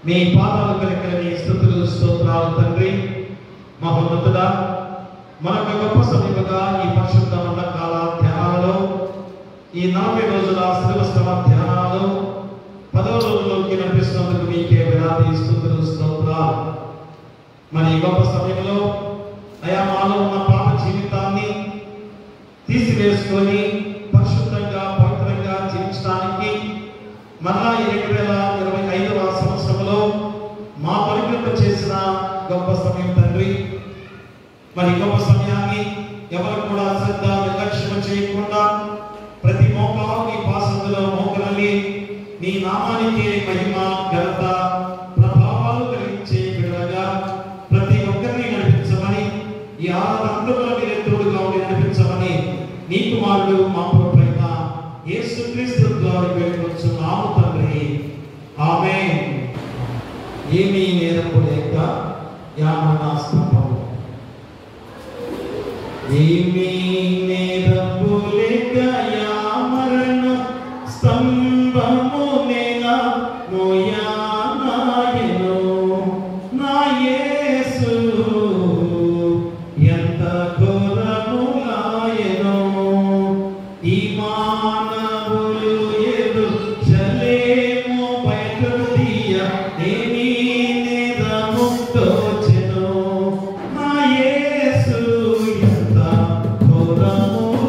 మీ పాదాలు కలిగిన స్తుతులు స్తోత్రాలు తండ్రి. మహోన్నతుడా, మనకు గొప్ప సమయముగా ఈ పరిశుద్ధ కాల ధ్యానాలలో, ఈ 40 రోజుల శ్రీవస్తవ ధ్యానాలలో 10వ రోజులోకి నడిపిస్తున్నందుకు మీకే వేలాది స్తుతులు స్తోత్రాలు. మరి ఈ గొప్ప సమయంలో అయా మాలో ఉన్న పాప జీవితాన్ని తీసివేసుకొని పరిశుద్ధంగా పవిత్రంగా జీవించడానికి మరలా 2025వ సంవత్సరంలో మా పరికల్ప చేసిన గొప్ప సమయం తండ్రి. మరి గొప్ప సమయాన్ని ఎవరు కూడా శ్రద్ధ నిర్లక్ష్యం చేయకుండా ప్రతి మోకాలు నీ పాసందులో మోకరల్లి నీ నామానికి మహిమ ఘనత ప్రభావాలు కలిగించే బిడ్డగా ప్రతి ఒక్కరిని నడిపించమని, ఈ ఆరాధనలో మీరు తోడుగా ఉండి నడిపించమని నీ కుమారుడు మా ప్రభువైన యేసుక్రీస్తు ద్వారా వేడుకొంచున్నాము తండ్రి. ఆమేన్. ఏమీ నేరము లేక యామన స్తంభము, ఏమీ నేరము లేక యామరణ స్తంభము నేనా మోయానాయను నా యేసు ఎంత ఘోరములాయను. ఈ మానవులు ఎదుర్చలేము బయటకు తీయ ఏమీ నేరము తోచెను. నా యేసు ఎంత ఘోరములాయను.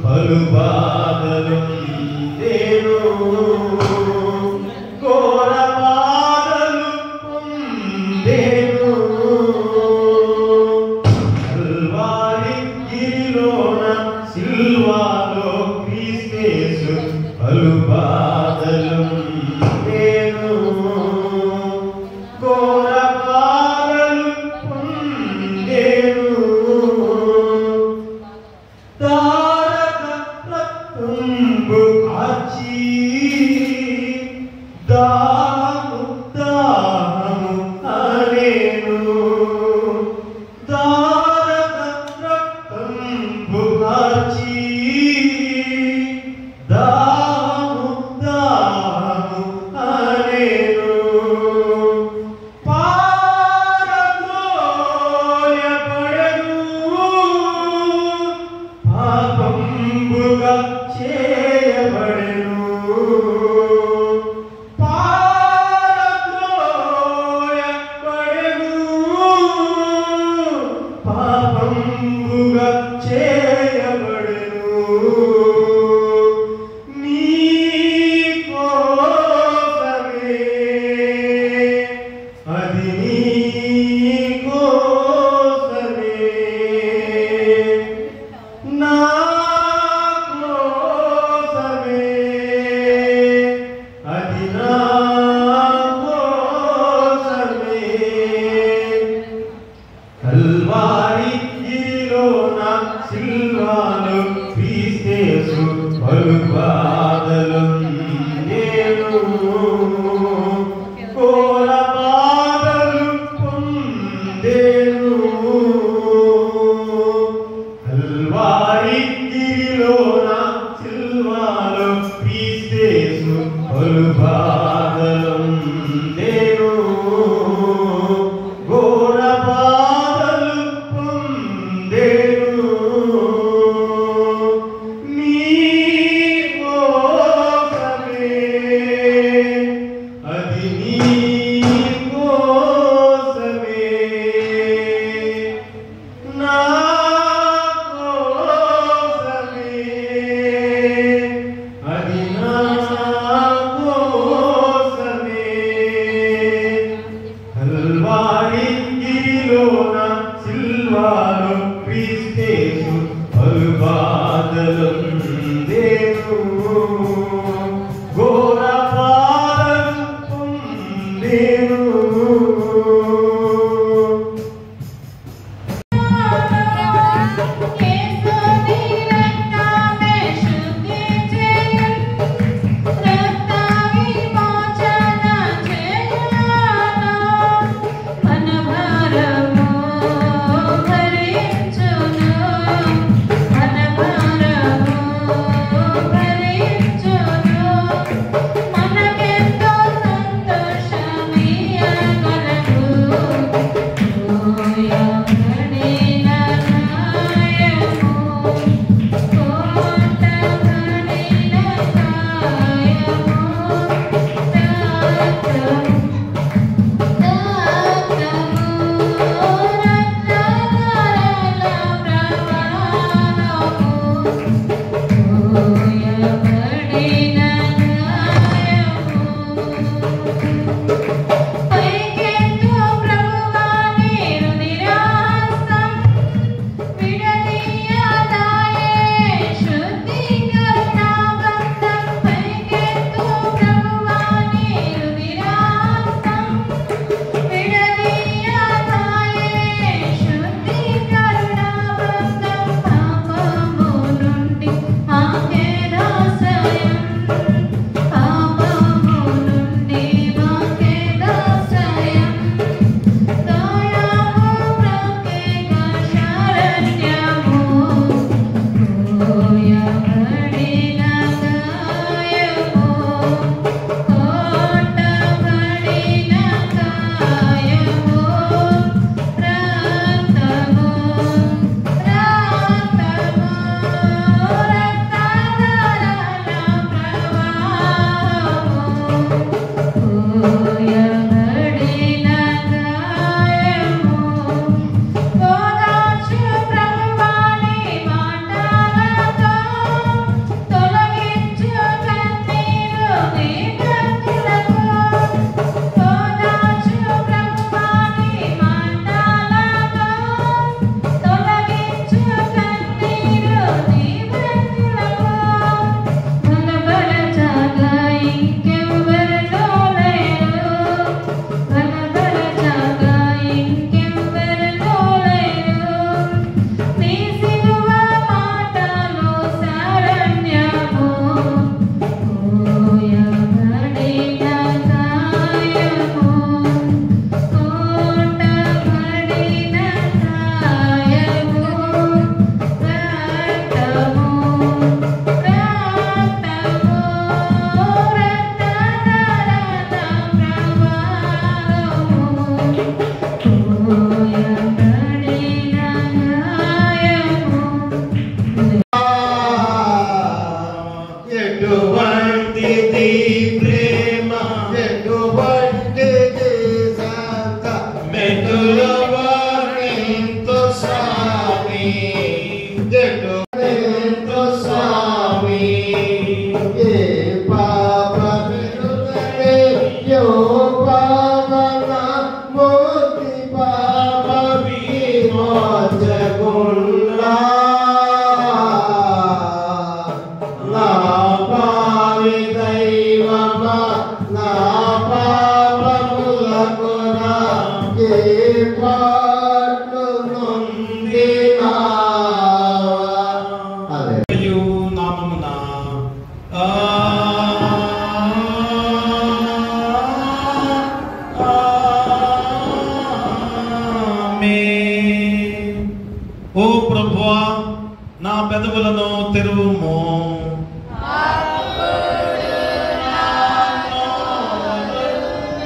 పలు బాధలు నేను ఘోర బాధలు పొందేను కల్వారి గిరిలోన సిల్వాలో క్రీస్తు పలు బాధలు నేను ఘోర బాధలు పొందేను తారక రక్తంబు కాచి దాహము దాహము అనేను తారక రక్తంబు కాచి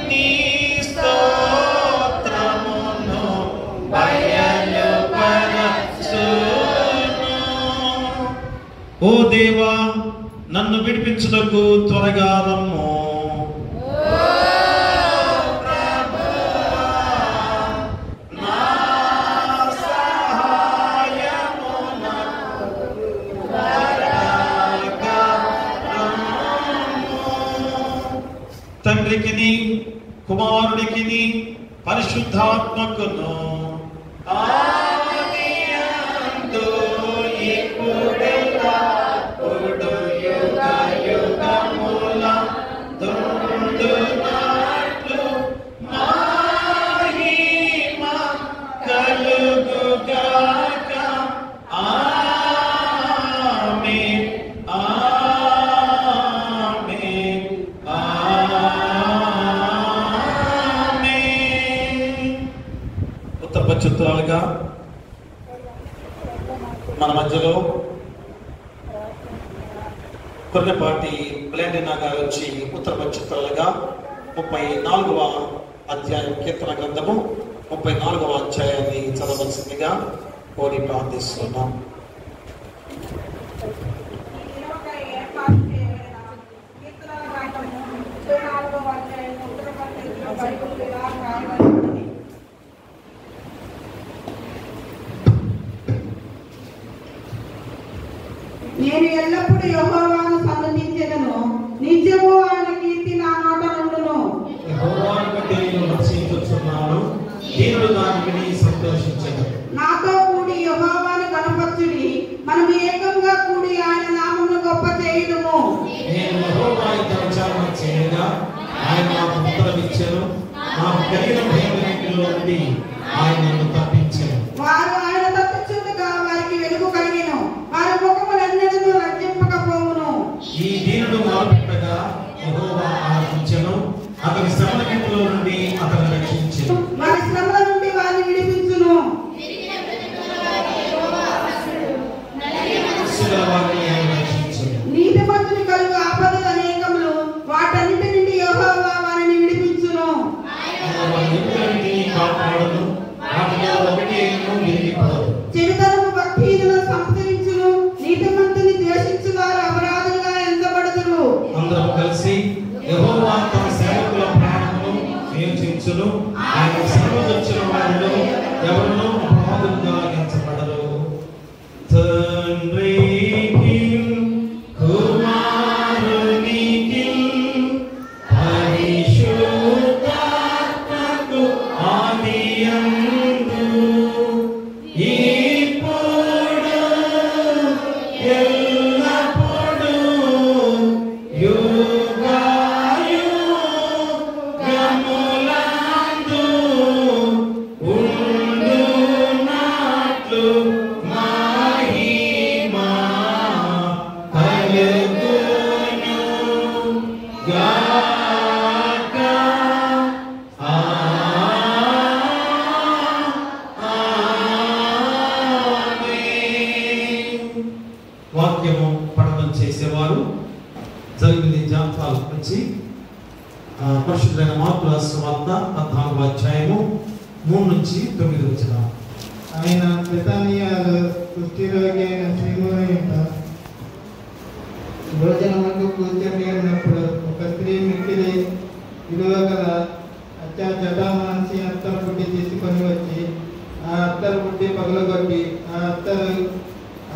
నీ స్తోత్రమును బయలుపరచును. ఓ దేవా, నన్ను విడిపించుటకు త్వరగా రమ్ము. తండ్రికిని కుమారుడికిని పరిశుద్ధాత్మకును ఆదియందు ఇప్పుడెల్లప్పుడు యుగయుగములందున్నట్లు మహిమ కలుగుగాక. ఆమేన్, ఆమేన్, ఆమేన్. ఉత్తరపక్షురాలుగా మన మధ్యలో కొర్రెపాటి బ్లెండినా గారు వచ్చి ఉత్తరపక్షురాలుగా 34వ అధ్యాయం కీర్తన గ్రంథము 34వ అధ్యాయాన్ని చదవలసిందిగా కోరి ప్రార్థిస్తున్నాం. నేను ఎల్లప్పుడూ యెహోవాను సన్నిధించెదను, నిత్యము ఆయన కీర్తి నా నోట నుండును. యెహోవాను బట్టి నేను హర్షించుచున్నాను, దీనులు దాన్ని విని సంతోషించెదరు. నాతో కూడి యెహోవాను కనపరచుడి, మనము ఏకంగా కూడి ఆయన నామమును గొప్ప చేయుదుము. నేను యెహోవాను విచారణ చేయగా ఆయన నాకు ఉత్తరమిచ్చెను, నాకు కలిగిన భయములో నుండి ఆయన నన్ను తప్పించెను. వారు ఆయన తప్పించుటగా వారికి వెలుగు కలిగెను, వారి ముఖములెన్నడూ రక్షింపకపోవును. ఈ దీనుడు మొదలుపెట్టగా యెహోవా ఆలకించెను, అతని శ్రమలన్నిటిలో నుండి అతను రక్షించెను. వారి శ్రమల నుండి వారిని విడిపించును. దుష్టుల వారిని ఆయన రక్షించెను. నీతిమంతుని కలుగు ఆపదలు అనేకములు, వాటన్నిటి నుండి యెహోవా వారిని విడిపించును. ఆయన వారి ఎముకలన్నిటినీ కాపాడును, వాటిలో ఒకటి విరిగిపోదు. చెడుతనము భక్తిహీనులను సంహరించును, నీతిమంతుని ద్వేషించువారు అపరాధులుగా ఎంచబడుదురు. అందరూ కలిసి యెహోవా తన సేవకుల ప్రాణమును నియోజించును, ఆయన సర్వదక్షిణ వారిలో ఎవరునూ అపరాధులుగా ఎంచబడరు. తండ్రికి కుమారునికి పరిశుద్ధాత్మకు ఆదియందు ఇప్పుడు ఎల్లప్పుడూ యుగయుగములందు ఉండునట్లు మహిమ కలుగును గాక. ఆమేన్. వాక్యము పఠనం చేసేవారు జరిగింది జాబితాల నుంచి పరిశుద్ధమైన మార్కు రాసిన వార్త 14వ అధ్యాయము 3 నుంచి 9 వచ్చిన. ఆయన బెతానియాలో కుష్ఠరోగి అయిన సీమోను యొక్క భోజనములకు కూర్చొని ఉన్నప్పుడు ఒక స్త్రీ మిక్కిలి విలువ గల జటామాంసి అత్తరు బుడ్డి తీసుకొని వచ్చి ఆ అత్తరు బుడ్డి పగలగొట్టి ఆ అత్తరు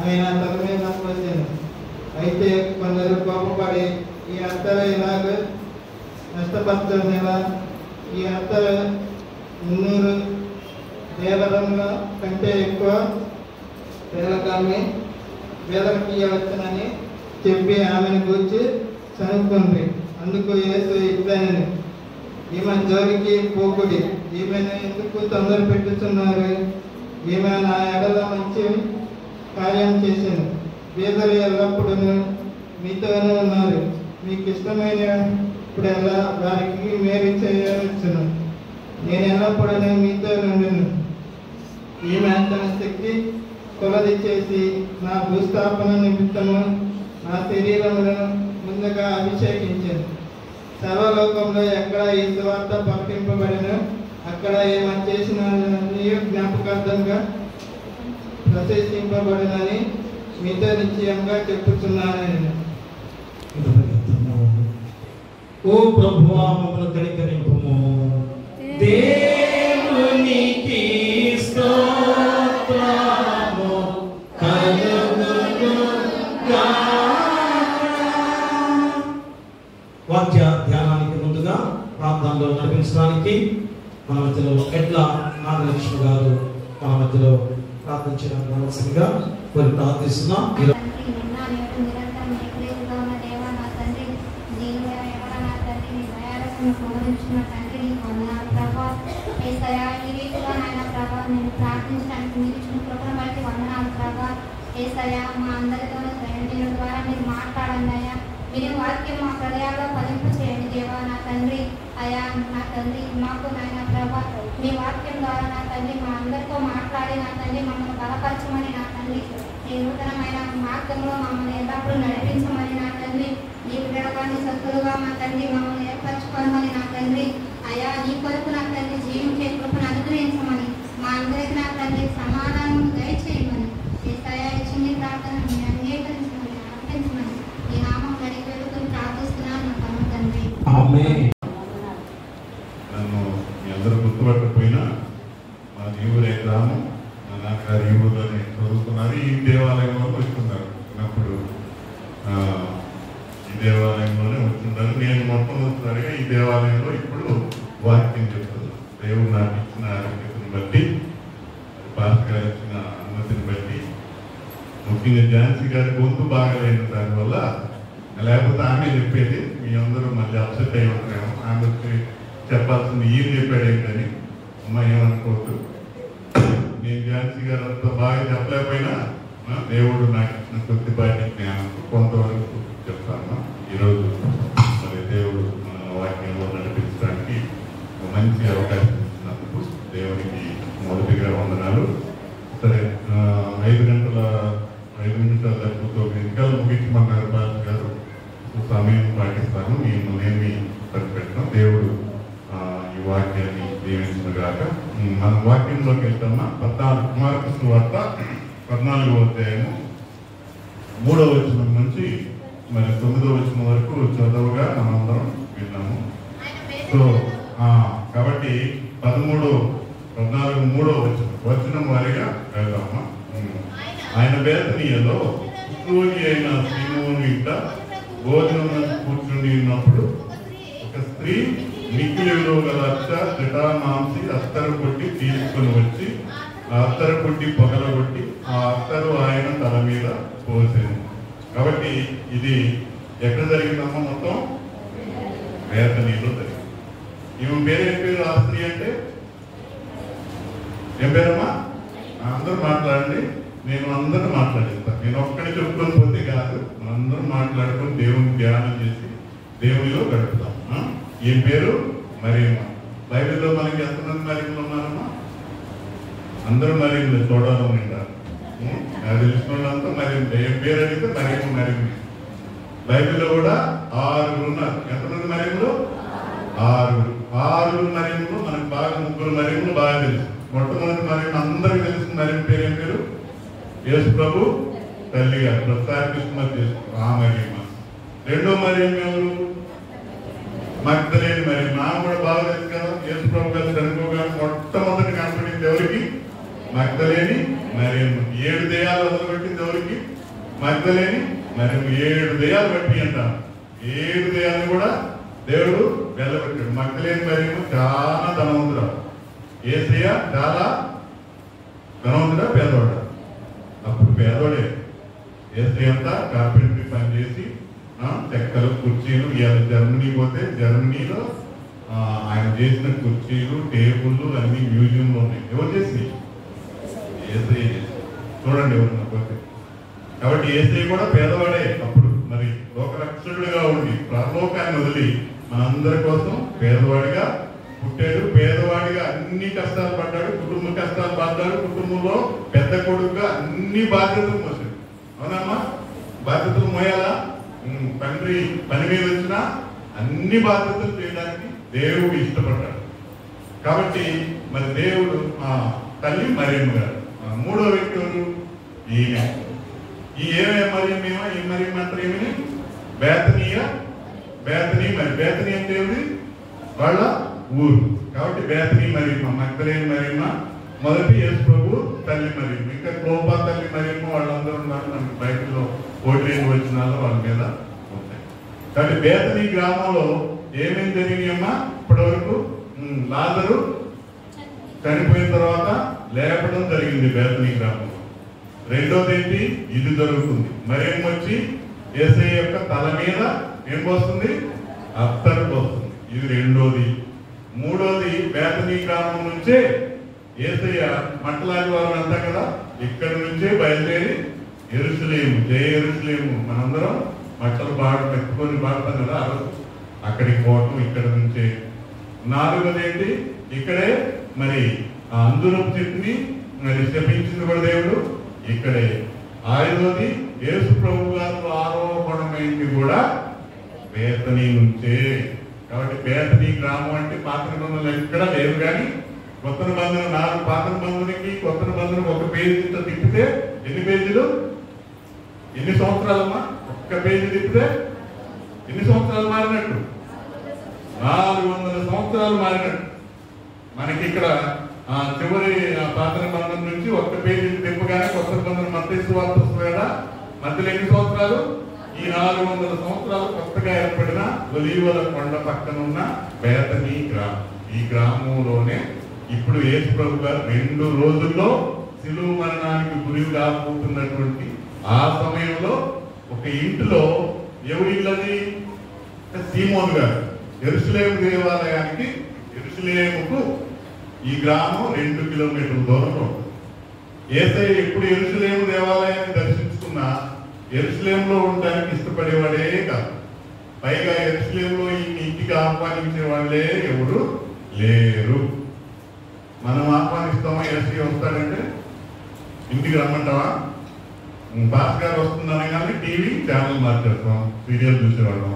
ఆయన తల మీద పోసాను. అయితే కొందరు కోపపడి ఈ అత్తరు ఇలాగ నష్టపరచనేలా, ఈ అత్తరు 300 దేవరంల కంటే ఎక్కువ వేదలకి ఇవ్వచ్చునని చెప్పి ఆమెను కూర్చి చనుక్కుంది. అందుకు యేసు ఇట్లనెను, ఈమె జోలికి పోకుడి, ఈమెను ఎందుకు తొందర పెట్టుచున్నారు? ఈమె నా ఎడల మంచి కార్యం చేశాను. పేదలు ఎల్లప్పుడూ మీతోనే ఉన్నారు, మీకు ఇష్టమైనప్పుడల్లా వారికి మేలు చేయవచ్చును. నేను ఎల్లప్పుడూ మీతో నుండును. ఈమె తన శక్తి కొలది చేసి నా భూస్థాపన నిమిత్తము ఆ శరీరములను ముందుగా అభిషేకించాను. సర్వలోకంలో ఎక్కడ ఈ సువార్త ప్రకటింపబడిన అక్కడ ఏమని చేసిన జ్ఞాపకార్థంగా ప్రశంసింపబడినని మీతో నిశ్చయంగా చెప్పుచున్నాను. ఓ ప్రభువా మమ్మల్ని కనికరింపుము. దేవునికి స్తోత్రము కలుగునుగాక. వాక్య ధ్యానానికి ముందుగా ప్రార్థనలో నడిపించడానికి మన మధ్యలో ఎడ్ల నాగలక్ష్మి గారు మన మధ్యలో ప్రార్థించడానికి మనసుగా కొన్ని ప్రార్థిస్తున్నాం. నేను ప్రార్థించడానికి మీరు ఇచ్చిన కృపను బట్టి వందనాలు ప్రభా. యేసయ్యా మా అందరితోనూ దీని ద్వారా మీరు మాట్లాడండి అయ్యా. మీరు వాక్యం మా హృదయాల్లో ఫలింపు చేయండి దేవా నా తండ్రి. అయ్యా నా తండ్రి మాకు నాయన ప్రభా మీ వాక్యం ద్వారా నా తండ్రి మా అందరితో మాట్లాడి నా తండ్రి మమ్మల్ని బలపరచమని నా తండ్రి ఈ నూతనమైన మార్గంలో మమ్మల్ని ఎల్లప్పుడూ నడిపించమని నా తండ్రి. నీ విడగాన్ని సత్తులుగా మా తండ్రి మమ్మల్ని ఏర్పరచుకోమని నా తండ్రి. అయ్యా నీ కొరకు నా తండ్రి జీవించే కృపను అనుగ్రహించమని మా అందరికి నా తండ్రి సమాధానం దయచేయమని యేసయ్యా ఇచ్చిన ప్రార్థన మీరు అంగీకరించమని అర్పించమని ఈ నామం గడికి వెళుతుని ప్రార్థిస్తున్నాను నా పరమ తండ్రి. నన్ను మీ అందరూ గుర్తుపట్టకపోయినా మా ఊరే గ్రామం మా నాన్నగారు ఈ ఊర్లోనే చదువుకున్నారు. ఈ దేవాలయంలో వచ్చున్నారు. చిన్నప్పుడు ఈ దేవాలయంలోనే వచ్చున్నారు. నేను మొట్టమొదటిసారిగా ఈ దేవాలయంలో ఇప్పుడు వాక్యం చెప్తున్నాను. దేవుడు నాకు ఇచ్చిన ఆరోగ్యతను బట్టి, పాస్టర్ గారు ఇచ్చిన అనుమతిని బట్టి, ముఖ్యంగా ఝాన్సీ గారి గొంతు బాగాలేని దానివల్ల, లేకపోతే ఆమె చెప్పేది మీ అందరూ మళ్ళీ అప్సెట్ అయి ఉంటారేమో. ఆమె వచ్చి చెప్పాల్సింది ఈయన చెప్పాడేంటని అమ్మ ఏమనుకోవద్దు. నేను ఝాన్సీ గారు అంత బాగా చెప్పలేకపోయినా దేవుడు నాకు ఇచ్చిన కొద్దిపాటి జ్ఞానం కొంతవరకు చెప్తాను. ఈరోజు మరి దేవుడు మన వాక్యంలో నడిపించడానికి మంచి అవకాశం ఇచ్చినందుకు దేవునికి మొదటిగా వందనాలు. సరే, 5 నిమిషాల 9 నిమిషాలు ముగించమన్నారు పాస్టర్ గారు. సమయం పాటిస్తాను. నేను సరిపెట్టాను. దేవుడు ఈ వాక్యాన్ని దీవించిన గాక. మనం వాక్యంలోకి వెళ్తామా? 14 మార్కు సువార్త 14వ అధ్యాయము 3వ వచనం నుంచి మరి 9వ వచనం వరకు చదువుగా మనందరం విన్నాము. సో కాబట్టి 13, 14, 3వ వచనం వారిగా వెళ్దామా? ఆయన బేతనీయలో క్రూని అయిన సీమోను ఇంట భోజనం కూర్చుని ఉన్నప్పుడు ఒక స్త్రీ మిక్కిలి విలువ గల జటామాంసి అత్తరు కొట్టి తీసుకొని వచ్చి ఆ అత్తరు కొట్టి పొగలగొట్టి ఆ అత్తరు ఆయన తల మీద పోసాను. కాబట్టి ఇది ఎక్కడ జరిగిందమ్మా? మొత్తం బేతనీలో జరిగింది. ఈమె పేరు ఏం పేరు? ఆ స్త్రీ అంటే ఏం పేరమ్మా? అందరూ మాట్లాడండి. నేను అందరూ మాట్లాడిస్తాను. నేను ఒక్కడే చెప్పుకొని పోతే కాదు, అందరూ మాట్లాడుకొని దేవుని ధ్యానం చేసి దేవునిలో గడుపుతాం. ఏం పేరు? మరియమ్మ. బైబిల్లో మనకి ఎంతమంది మరియమ్మలు ఉన్నారమ్మా? అందరూ మరియమ్మలు చూడాలి ఉంటారు. నాకు తెలిసిన వాళ్ళంతా మరియమ్మ. ఏం పేరు అడిగితే మరియమ్మ. బైబిల్లో కూడా 6 ఉన్నారు. ఎంతమంది మరియమ్మలు? 6 మరియమ్మలు. మనకు బాగా 3 మరియమ్మలు బాగా తెలుసు. మొట్టమొదటి మరియమ్మ అందరికీ తెలిసిన మరియమ్మ పేరు ఏం పేరు? యేసు ప్రభు తల్లి గారు ప్రసాద్ కృష్ణ ఆ మరియమ్మ. రెండో మరియమ్మ ఎవరు? మగ్దలేని మరియమ్మ. నాకు కూడా బాగా తెలుసు కదా. యేసు ప్రభు గారు చనిపోగానే మొట్టమొదటి కనపడింది ఎవరికి? మగ్దలేని మరియమ్మ. 7 దెయ్యాలు వదలబెట్టింది ఎవరికి? మగ్దలేని మరియమ్మ. 7 దెయ్యాలు పట్టి అంట. 7 దెయ్యాలు కూడా దేవుడు వెళ్ళబెట్టాడు. మగ్దలేని మరియమ్మ చాలా ధనవంతుడు. యేసయ్య చాలా ధనవంతుడా పేదవాడా? అప్పుడు పేదోడే. యేసయ్య అంతా కార్పెంటరీ పని చేసి చెక్కలు కుర్చీలు. ఇవాళ జర్మనీ పోతే జర్మనీలో ఆయన చేసిన కుర్చీలు టేబుల్లు అన్ని మ్యూజియంలో ఉన్నాయి. ఎవరు చేసి? యేసయ్య చేసి. చూడండి ఎవరన్నా పోతే. కాబట్టి యేసయ్య కూడా పేదవాడే. అప్పుడు మరి లోకరక్షకుడిగా ఉండి పరలోకాన్ని వదిలి మనందరి కోసం పేదవాడిగా పుట్టాడు. పేదవాడిగా అన్ని కష్టాలు పడ్డాడు. కుటుంబ కష్టాలు పడ్డాడు. కుటుంబంలో పెద్ద కొడుకుగా అన్ని బాధ్యతలు మోసాడు. అవునమ్మా? బాధ్యతలు మోయాలా? తండ్రి పని మీద వచ్చినా అన్ని బాధ్యతలు చేయడానికి దేవుడు ఇష్టపడ్డాడు. కాబట్టి మరి దేవుడు తల్లి మరియమ్మ గారు. మూడో వ్యక్తి ఎవరు? ఈమె. ఈ మరియమ్మ ఈ మరియమ్మ అంటే ఏమని? బేతనీ మరి బేతనీ అంటే ఏమిటి? వాళ్ళ ఊరు. కాబట్టి బేతనీ మరియమ్మ, మగ్దలేని మరియమ్మ, మొదటి యేసు ప్రభు తల్లి మరియమ్మ. ఇంకా క్లోపా తల్లి మరియమ్మ వాళ్ళందరూ ఉన్నారు. మనకి బైబిల్లో 42 వచనాలు వాళ్ళ మీద ఉంటాయి. కాబట్టి బేతనీ గ్రామంలో ఏమేమి జరిగినాయమ్మా? ఇప్పటి వరకు లాజరు చనిపోయిన తర్వాత లేపడం జరిగింది బేతనీ గ్రామంలో. రెండోది ఏంటి? ఇది జరుగుతుంది. మరియమ్మ వచ్చి యేసయ్య యొక్క తల మీద ఏం పోస్తుంది? అత్తరు పోస్తుంది. ఇది రెండోది. మూడోది బేతనీ గ్రామం నుంచే యేసయ్య మట్టలాది వారు అంతా కదా, ఇక్కడి నుంచే బయలుదేరి యెరూషలేము, జయ యెరూషలేము, మనందరం మట్టలు పెట్టుకొని పాడతాం కదా, అక్కడికి పోవటం ఇక్కడ నుంచే. నాలుగోది ఏంటి? ఇక్కడే మరి ఆ అంజూరపు చెట్టుని మరి శపించింది కూడా దేవుడు ఇక్కడే. ఐదోది యేసు ప్రభు గారు ఆరోపణమైంది కూడా బేతనీ నుంచే. కాబట్టి బేతనీ గ్రామం అంటే పాత నిబంధనలు ఎక్కడ లేదు. కానీ కొత్త నిబంధన 4 పాత నిబంధనకి కొత్త నిబంధనకు ఒక పేజీతో తిప్పితే ఎన్ని పేజీలు? ఎన్ని సంవత్సరాలమ్మా? ఒక్క పేజీ తిప్పితే ఎన్ని సంవత్సరాలు మారినట్టు? 400 సంవత్సరాలు మారినట్టు. మనకి ఇక్కడ చివరి పాత నిబంధన నుంచి ఒక్క పేజీ తిప్పగానే కొత్త నిబంధన మత్తయి సువార్త వస్తుంది కదా, మధ్యలో ఎన్ని సంవత్సరాలు? ఈ 400 సంవత్సరాలు కొత్తగా ఏర్పడిన ఒలీవల కొండ పక్కన ఉన్న బేతనీ గ్రామం. ఈ గ్రామంలోనే ఇప్పుడు యేసు ప్రభు గారు 2 రోజుల్లో శిలువ మరణానికి గురి కాబోతున్నటువంటి ఆ సమయంలో ఒక ఇంటిలో ఎవరి ఇల్లది? సీమోను గారు. యెరూషలేము దేవాలయానికి, యెరూషలేముకు ఈ గ్రామం 2 కిలోమీటర్ల దూరంలో ఉంటుంది. యేసయ్య ఎప్పుడు యెరూషలేము దేవాలయాన్ని దర్శించుకున్నా యెరూషలేములో ఉండడానికి ఇష్టపడేవాడే కాదు. పైగా యెరూషలేములో ఈ ఇంటికి ఆహ్వానించే వాళ్ళే ఎవరు లేరు. మనం ఆహ్వానిస్తామా? యేసయ్య వస్తాడంటే ఇంటికి రమ్మంటావా? భాస్ గారు వస్తుందనగానే టీవీ ఛానల్ మార్చేస్తాం, సీరియల్ చూసేవాళ్ళం.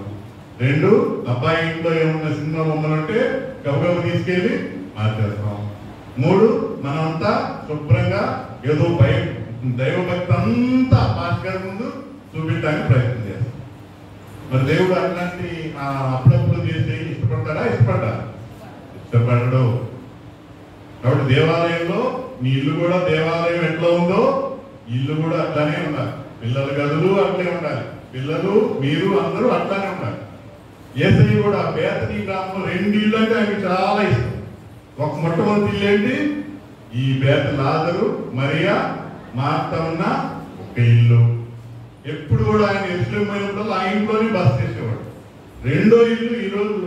2 అబ్బాయి ఇంట్లో ఏమన్నా సినిమా బొమ్మలు ఉంటే గబగబ తీసుకెళ్ళి మార్చేస్తాం. 3 మనంతా శుభ్రంగా ఏదో దైవభక్తి అంతా భాస్ గారి ముందు చూపించడానికి ప్రయత్నం చేస్తాం. మరి దేవుడు అట్లాంటి అప్పుడప్పుడు చేసి ఇష్టపడతాడా? ఇష్టపడడు. కాబట్టి దేవాలయంలో నీ ఇల్లు కూడా దేవాలయం ఎట్లా ఉందో ఇల్లు కూడా అట్లానే ఉండాలి. పిల్లల గదులు అట్లే ఉండాలి. పిల్లలు మీరు అందరూ అట్లానే ఉండాలి. యేసయ్య కూడా బేతనీ గ్రామంలో 2 ఇళ్ళు అంటే ఆయనకు చాలా ఇష్టం. ఒక మొట్టమొదటి ఇల్లు ఏంటి? ఈ లాజరు, మరియా, మార్త ఉన్న ఒక ఇల్లు. ఎప్పుడు కూడా ఆయన యెరూషలేము పోయినప్పుడు ఆ ఇంట్లోనే బస చేసేవాడు. రెండో ఇల్లు ఈరోజు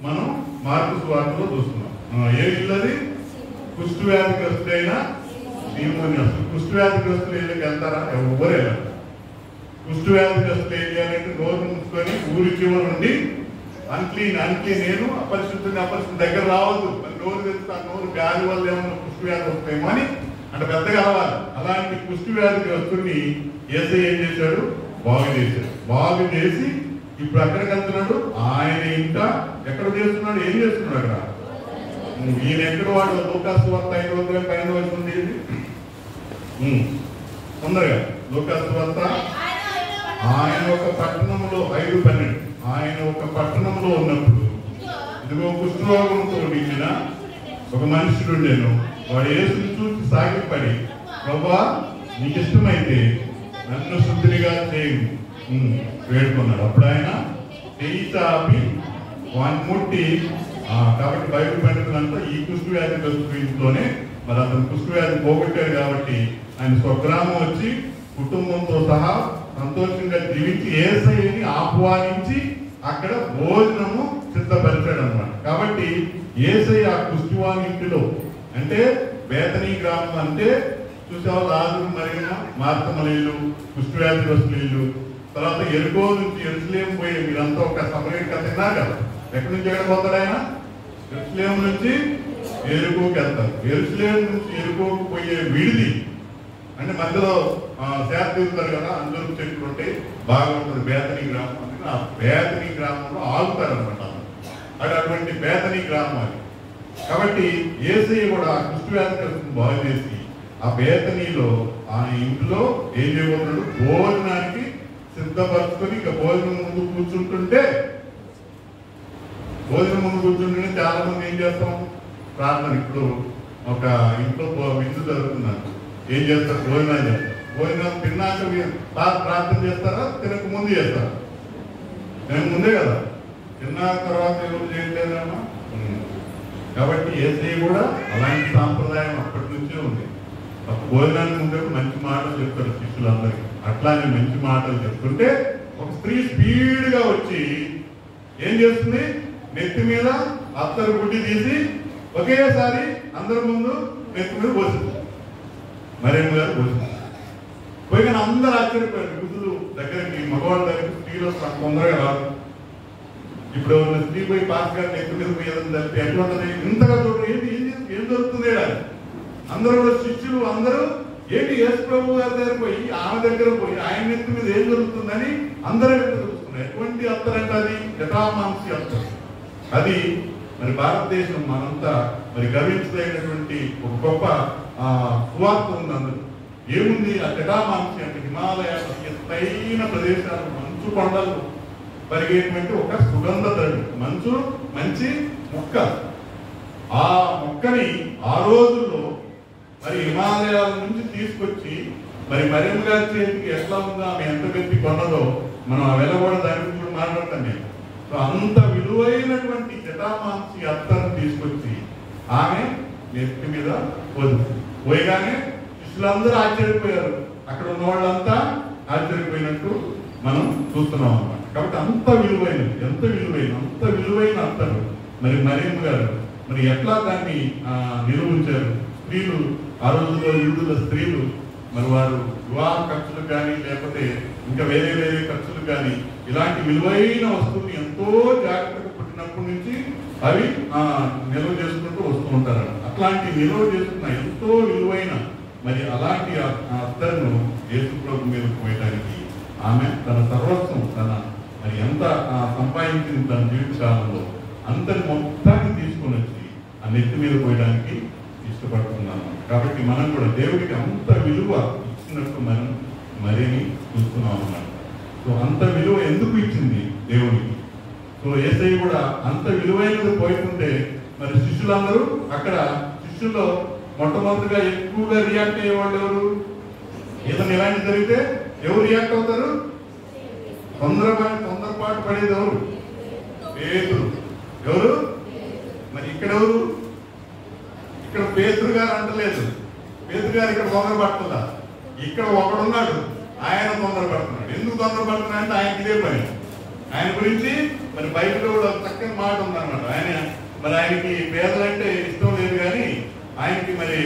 మనం మార్కు సువార్తలో చూస్తున్నాం. ఏ ఇల్లు అది? కుష్టు వ్యాధిగ్రస్తుడైన సీమోను. కుష్టు వ్యాధిగ్రస్తులు ఇళ్ళకి వెళ్తారా? ఎవరు వెళ్ళారు. కుష్టు వ్యాధిగ్రస్తులు ఏం చేయాలంటే నోరు ముంచుకొని ఊరి చివరి నుండి అన్క్లీన్ నేను అపరిశుద్ధుని దగ్గర రావద్దు. నోరు తెస్తే ఆ నోరు వ్యాధి వల్ల ఏమన్నా కుష్టు వ్యాధి వస్తాయేమో అని అంటే పెద్దగా అవ్వాలి. అలాంటి కుష్టు వ్యాధిగ్రస్తుడిని యేసయ్య ఏం చేశాడు? బాగు చేసి ఇప్పుడు ఎక్కడికి వెళ్తున్నాడు? ఆయన ఇంట ఎక్కడ చేస్తున్నాడు? ఏం చేస్తున్నాడు అక్కడ? ఈయన ఎక్కడ వాడు? లూకాసు వార్త 5:12 వస్తుంది. తొందరగా లూకాసు వార్త. ఆయన ఒక పట్టణంలో 5:12 ఆయన ఒక పట్టణంలో ఉన్నప్పుడు ఇదిగో కుష్ఠరోగంతో నిండిన ఒక మనుషుడు ఉండేను. వాడు యేసుని చూసి సాగిపడి, ప్రభువా నీకు ఇష్టమైతే నన్ను శుద్ధిగా చేయి వేడుకున్నాడు. అప్పుడు ఆయన చేయి చాపి వాడిని ముట్టి. కాబట్టి బైబిల్ పండితులంతా ఈ కుష్టు వ్యాధి ఇంట్లోనే మరి అతను కుష్టు వ్యాధి పోగొట్టాడు. కాబట్టి ఆయన స్వగ్రామం వచ్చి కుటుంబంతో సహా సంతోషంగా జీవించి యేసయ్యని ఆహ్వానించి అక్కడ భోజనము సిద్ధపరిచాడు అన్నమాట. కాబట్టి యేసయ్య ఆ కుష్టివాని ఇంటిలో, అంటే బేతనీ గ్రామం అంటే చూసావా, లాజరు మరియు మార్తమల ఇల్లు, కుష్టి వ్యాధిగ్రస్తుల ఇల్లు. తర్వాత ఎరుకో నుంచి యెరూషలేము పోయి మీరంతా ఒక సమరయుడి కథ విన్నారు కదా. ఎక్కడి నుంచి ఎక్కడ పోతాడు ఆయన? యెరూషలేము నుంచి ఎరుకోకి వెళ్తారు. యెరూషలేము నుంచి ఎరుకోకు పోయే విడిది అంటే మధ్యలో సేద తీరుతారు కదా, అందరూ చెట్లు ఉంటే బాగుంటుంది. బేతనీ గ్రామం అంటే ఆ బేతనీ గ్రామంలో ఆగుతారనమాట. అది అటువంటి బేతనీ గ్రామం అది. కాబట్టి యేసయ్య కూడా కుష్ఠవ్యాధిగ్రస్తుని బాగు చేసి ఆ బేతనీలో ఆ ఇంట్లో ఏం చేయబోతున్నాడు, భోజనానికి సిద్ధపరచుకొని ఇక భోజనం ముందు కూర్చుంటుంటే చాలా మంది ఏం చేస్తాం, ప్రార్థన. ఇప్పుడు ఒక ఇంట్లో విందు జరుగుతున్నారు, ఏం చేస్తారు, భోజనం చేస్తారు. భోజనం తిన్నాక ప్రార్థన చేస్తారా, తినక ముందు చేస్తారా? తినక ముందే కదా, తిన్నాక తర్వాత ఎవరు చేయలేదమ్మా. కాబట్టి యేసయ్య కూడా అలాంటి సాంప్రదాయం అప్పటి నుంచే ఉంది. భోజనానికి ముందే మంచి మాటలు చెప్తారు శిష్యులందరికీ. అట్లానే మంచి మాటలు చెప్తుంటే ఒక స్త్రీ స్పీడ్గా వచ్చి ఏం చేస్తుంది, నెత్తి మీద అత్తరు గుడ్డి తీసి ఒకేసారి అందరి ముందు నెత్తి మీద పోసింది. మరేం గారు పోసింది. పోయిన అందరూ ఆశ్చర్యపోయారు. గుడ్లు దగ్గరికి మగవాళ్ళ దగ్గరికి స్త్రీలో తొందరగా రాదు. ఇప్పుడు ఉన్న స్త్రీ పోయి పాస్ గారు నెత్తి మీద పోయేదని తెలిపి ఎట్లా ఉంటుంది, ఇంతగా చూడండి ఏం జరుగుతుంది. అందరూ కూడా శిష్యులు అందరూ ఏంటి యేసు ప్రభు గారి దగ్గర పోయి ఆమె దగ్గర పోయి ఆయన నెత్తి మీద ఏం జరుగుతుందని అందరూ చూస్తున్నారు. ఎటువంటి అత్తరంటే అది జటామాంసి అత్తరు. అది మరి భారతదేశం మనంతా మరి గర్వించదగినటువంటి ఒక గొప్ప సువార్త ఉంది. అందరూ ఏముంది, ఆ జటామాంసి అంటే హిమాలయాల ఎత్తైన ప్రదేశాలు, మంచు కొండలు పరిగేటువంటి ఒక సుగంధ ద్రవ్యం, మంచి మొక్క. ఆ మొక్కని ఆ రోజుల్లో మరి హిమాలయాల నుంచి తీసుకొచ్చి మరి మరియమ్మ గారి చేతికి ఎట్లా ఉందో, ఆమె ఎంత పెట్టి కొన్నదో మనం ఆ వెల కూడా దాని గురించి కూడా మాట్లాడతాం నేను. సో అంత విలువైనటువంటి జటామాంసి అత్తను తీసుకొచ్చి ఆమె నెత్తి మీద పోయగానే శిష్యులందరూ ఆశ్చర్యపోయారు. అక్కడ ఉన్న వాళ్ళంతా ఆశ్చర్యపోయినట్టు మనం చూస్తున్నాం అన్నమాట. కాబట్టి అంత విలువైనది, అంత విలువైన అత్తను మరి మరియమ్మ గారు మరి ఎట్లా దాన్ని నిరూపించారు. స్త్రీలు ఆ రోజుల్లో యూదుల స్త్రీలు మరి వారు వివాహ ఖర్చులకు కానీ లేకపోతే ఇంకా వేరే ఖర్చులు కానీ ఇలాంటి విలువైన వస్తువుని ఎంతో జాగ్రత్తగా పుట్టినప్పటి నుంచి అవి నిల్వ చేసుకుంటూ వస్తూ ఉంటారు. అట్లాంటి నిల్వ చేసుకున్న ఎంతో విలువైన మరి అలాంటి అత్తరును యేసు ప్రభు మీద పోయడానికి ఆమె తన సర్వస్వం మరి ఎంత సంపాదించింది తన జీవితకాలంలో అంతటి మొత్తాన్ని తీసుకొని వచ్చి ఆ నెత్తి మీద పోయడానికి ఇష్టపడుతున్నాను. కాబట్టి మనం కూడా దేవుడికి అంత విలువ ఇచ్చినట్టు మనం మరిని చూస్తున్నాం అన్నమాట. సో అంత విలువ ఎందుకు ఇచ్చింది దేవుడికి? సో యేసయ్య కూడా అంత విలువైనది పోయికుంటే మరి శిష్యులందరూ అక్కడ శిష్యుల్లో మొట్టమొదటిగా ఎక్కువగా రియాక్ట్ అయ్యేవాళ్ళు ఎవరు? ఏదైనా ఇలాంటి జరిగితే ఎవరు రియాక్ట్ అవుతారు? తొందరపాటు పడేది ఎవరు? పేతురు. ఎవరు? మరి ఇక్కడ ఎవరు? ఇక్కడ పేతురు గారు అంటలేదు. పేతురు గారు ఇక్కడ తొందరపడుతుందా? ఇక్కడ ఒకడున్నాడు, ఆయన తొందరపడుతున్నాడు. ఎందుకు తొందరపడుతున్నా అంటే ఆయనకి ఇదే పని. ఆయన గురించి మరి బైబిల్లో కూడా చక్కని మాట ఉందన్నమాట. ఆయనకి పేదలంటే ఇష్టం లేదు, కానీ ఆయనకి మరి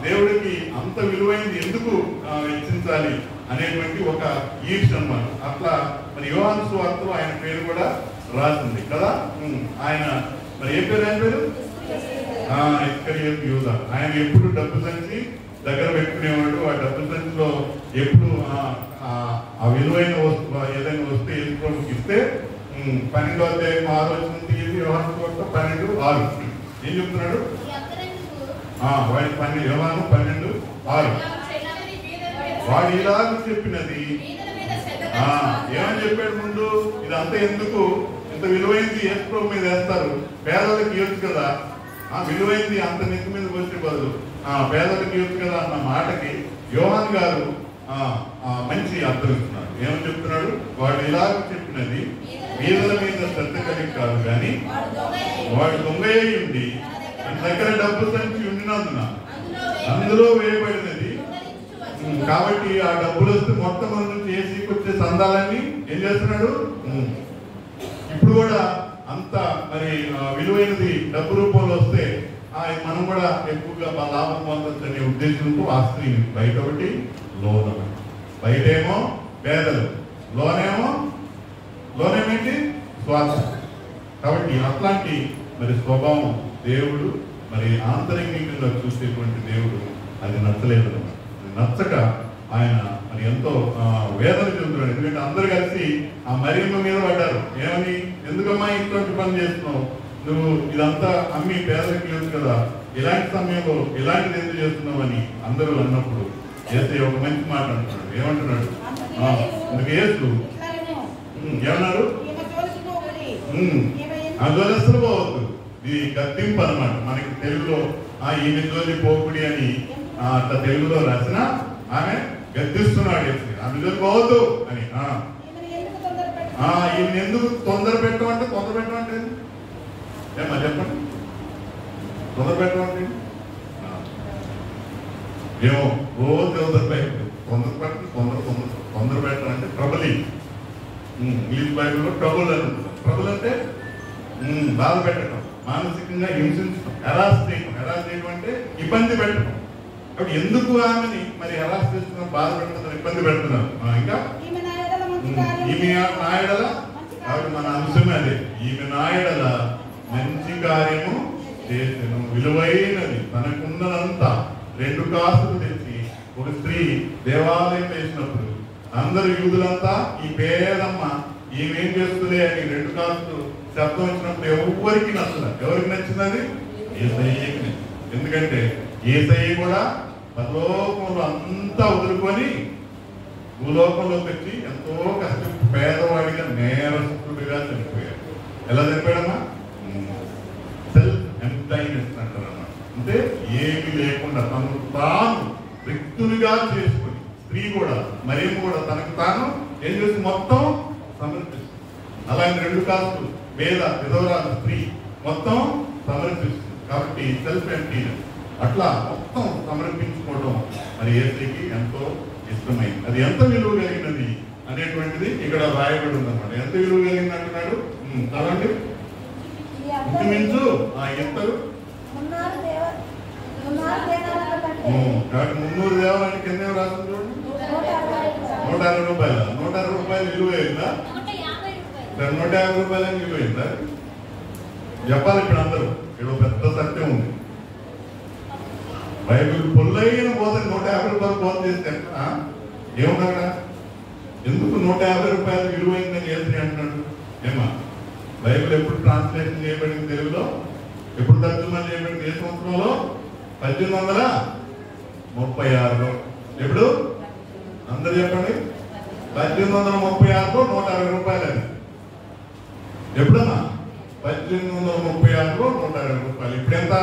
దేవుడికి అంత విలువైనది ఎందుకు వెచ్చించాలి అనేటువంటి ఒక ఈర్ష అన్నమాట. అట్లా మరి యోహాను సువార్తలో ఆయన పేరు కూడా రాసింది కదా. ఆయన మరి ఏ పేరు? ఆయన పేరు ఇస్కరియోతు యూదా. ఆయన ఎప్పుడు డబ్బు సంచి దగ్గర పెట్టుకునేవాడు. ఆ డబ్బు సంచిలో ఎప్పుడు ఆ విలువైన వస్తువు ఏదైనా వస్తే యేసు ప్రభువుకి ఇస్తే 12వ అధ్యాయం 6వ వచనం తీసి యోహాను సువార్త 12:6 ఏం చెప్తున్నాడు? వాడి 12 యోహాను 12:6 వాడు ఇలాగ చెప్పినది. ఏమని చెప్పాడు ముందు? ఇదంతా ఎందుకు ఇంత విలువైంది యేసు ప్రభు మీద వేస్తారు, పేదలకు ఇవ్వచ్చు కదా. విలువైంది అంత నెత్తి మీద వచ్చే బదులు పేదలకు ఇవ్వచ్చు కదా అన్న మాటకి యోహాను గారు మంచి అర్థం ఇస్తున్నాడు. ఏమని చెప్తున్నాడు? వాడు ఇలాగ చెప్పినది వీధుల మీద శ్రద్ధ కలిగి కాదు, కానీ వాడు దొంగయ్య ఉండి మన దగ్గర డబ్బు సంచి ఉండినందున అందులో వేయబడినది. కాబట్టి ఆ డబ్బులు వస్తే మొత్తం నుంచి ఏసీకి వచ్చే సందాలన్నీ ఏం చేస్తున్నాడు? ఇప్పుడు కూడా అంత మరి విలువైనది డబ్బు రూపంలో వస్తే మనం కూడా ఎక్కువగా లాభం పొందొచ్చు అనే ఉద్దేశంతో ఆ స్త్రీని బయట ఒకటి లోన, బయటేమో పేదలు, లోనేమేంటి స్వార్థ. కాబట్టి అట్లాంటి మరి స్వభావం దేవుడు మరి ఆంతరంగికంగా చూసేటువంటి దేవుడు అది నచ్చలేదు. నచ్చక ఆయన మరి ఎంతో వేదన చెందుతున్నాడు. ఎందుకంటే అందరూ కలిసి ఆ మరియమ్మ మీద పడ్డారు. ఏమని, ఎందుకమ్మా ఇటువంటి పని చేస్తున్నావు, నువ్వు ఇదంతా అమ్మి పేదలకు లేదు కదా, ఇలాంటి సమయంలో ఇలాంటిది ఎందుకు చేస్తున్నావు అని అందరూ అన్నప్పుడు యేసయ్య ఒక మంచి మాట అంటున్నాడు. ఏమంటున్నాడు? యేసు ఏమన్నారు? ఆ జోలెస్సులు పోవద్దు, ఇది గద్దింపు అనమాట. మనకి తెలుగులో ఈమె జోలి పోకుడి అని అట్లా తెలుగులో రాసిన ఆమె గద్దిస్తున్నాడు యేసు, ఆమె జోలి పోవద్దు అని. ఈమెను ఎందుకు తొందర పెట్టమంటే ఏమా చెప్పండి, తొందర పెట్టమంటే ఏమో రోజు తొందర పెట్టడం అంటే ట్రబులింగ్. ఇంగ్లీష్ బైబిల్లో ట్రబుల్ అని ఉంటుంది. ట్రబుల్ అంటే బాధ పెట్టడం, మానసికంగా హింసించడం, హెరాస్ చేయడం అంటే ఇబ్బంది పెట్టడం. కాబట్టి ఎందుకు ఆమెని మరి హెరాస్ చేస్తున్నారు, బాధ పెడుతున్నారు, ఇబ్బంది పెడుతున్నారు? ఇంకా ఈమె నాయడల, కాబట్టి మన అంశమే అదే, ఈమె నాయడల మంచి కార్యము చేసెను, విలువైనది తనకున్నదంతా 2 కాసులు తెచ్చి ఒక స్త్రీ దేవాలయం వేసినప్పుడు అందరు యూదులంతా ఈ పేదమ్మ ఈమెం చేస్తుంది అని 2 కాసులు శబ్దం వచ్చినప్పుడు ఎవరికి నచ్చదు. ఎవరికి నచ్చింది? యేసయ్యకి. ఎందుకంటే యేసయ్య కూడా పరలోకంలో అంతా వదులుకొని భూలోకంలోకి వచ్చి ఎంతో కష్టపడి పేదవాడిగా నేరస్తుడిగా చనిపోయాడు. ఎలా చనిపోయాడమ్మా? సెల్ఫ్ ఎంప్లాయ్మెంట్ అంటారు అన్నమాట. అంటే ఏమి లేకుండా తను తాను వ్యక్తులుగా చేసుకుని, స్త్రీ కూడా మరియమ్మ కూడా తనకు తాను ఏం చేసి మొత్తం సమర్పిస్తుంది. అలాగే 2 కాసులు విధవరాలు స్త్రీ మొత్తం సమర్పిస్తుంది. కాబట్టి సెల్ఫ్ ఎంప్టీనెస్ అట్లా మొత్తం సమర్పించుకోవడం మరి యేసయ్యకి ఎంతో ఇష్టమైంది. అది ఎంత విలువ కలిగినది అనేటువంటిది ఇక్కడ రాయబడి ఉందన్నమాట. ఎంత విలువ కలిగింది అంటున్నాడు చదవండి. ఇంచుమించు ఎంతలు కాబట్టి 300 దేవాలయానికి ఎన్నో రాస్తుంది చూడండి. 160 రూపాయలు. 160 రూపాయలు విలువైందా? 150 రూపాయలని విలువైందా? చెప్పాలి ఇప్పుడు అందరూ. ఇక్కడ పెద్ద సత్యం ఉంది. బైబిల్ పొల్లైన బోధ 150 రూపాయలు బోధ చేస్తే ఏముంది అక్కడ? ఎందుకు 150 రూపాయలు విలువైందని యేసయ్య అంటున్నాడు? ఏమా బైబిల్ ఎప్పుడు ట్రాన్స్లేషన్ చేయబడింది తెలుగులో? ఎప్పుడు తర్జుమా చేయబడింది? ఏ సంవత్సరంలో? 1836లో. ఎప్పుడు? అందరు చెప్పండి. 1836లో 160 రూపాయలు అది. ఎప్పుడన్నా? 1836లో 160 రూపాయలు. ఇప్పుడెంత?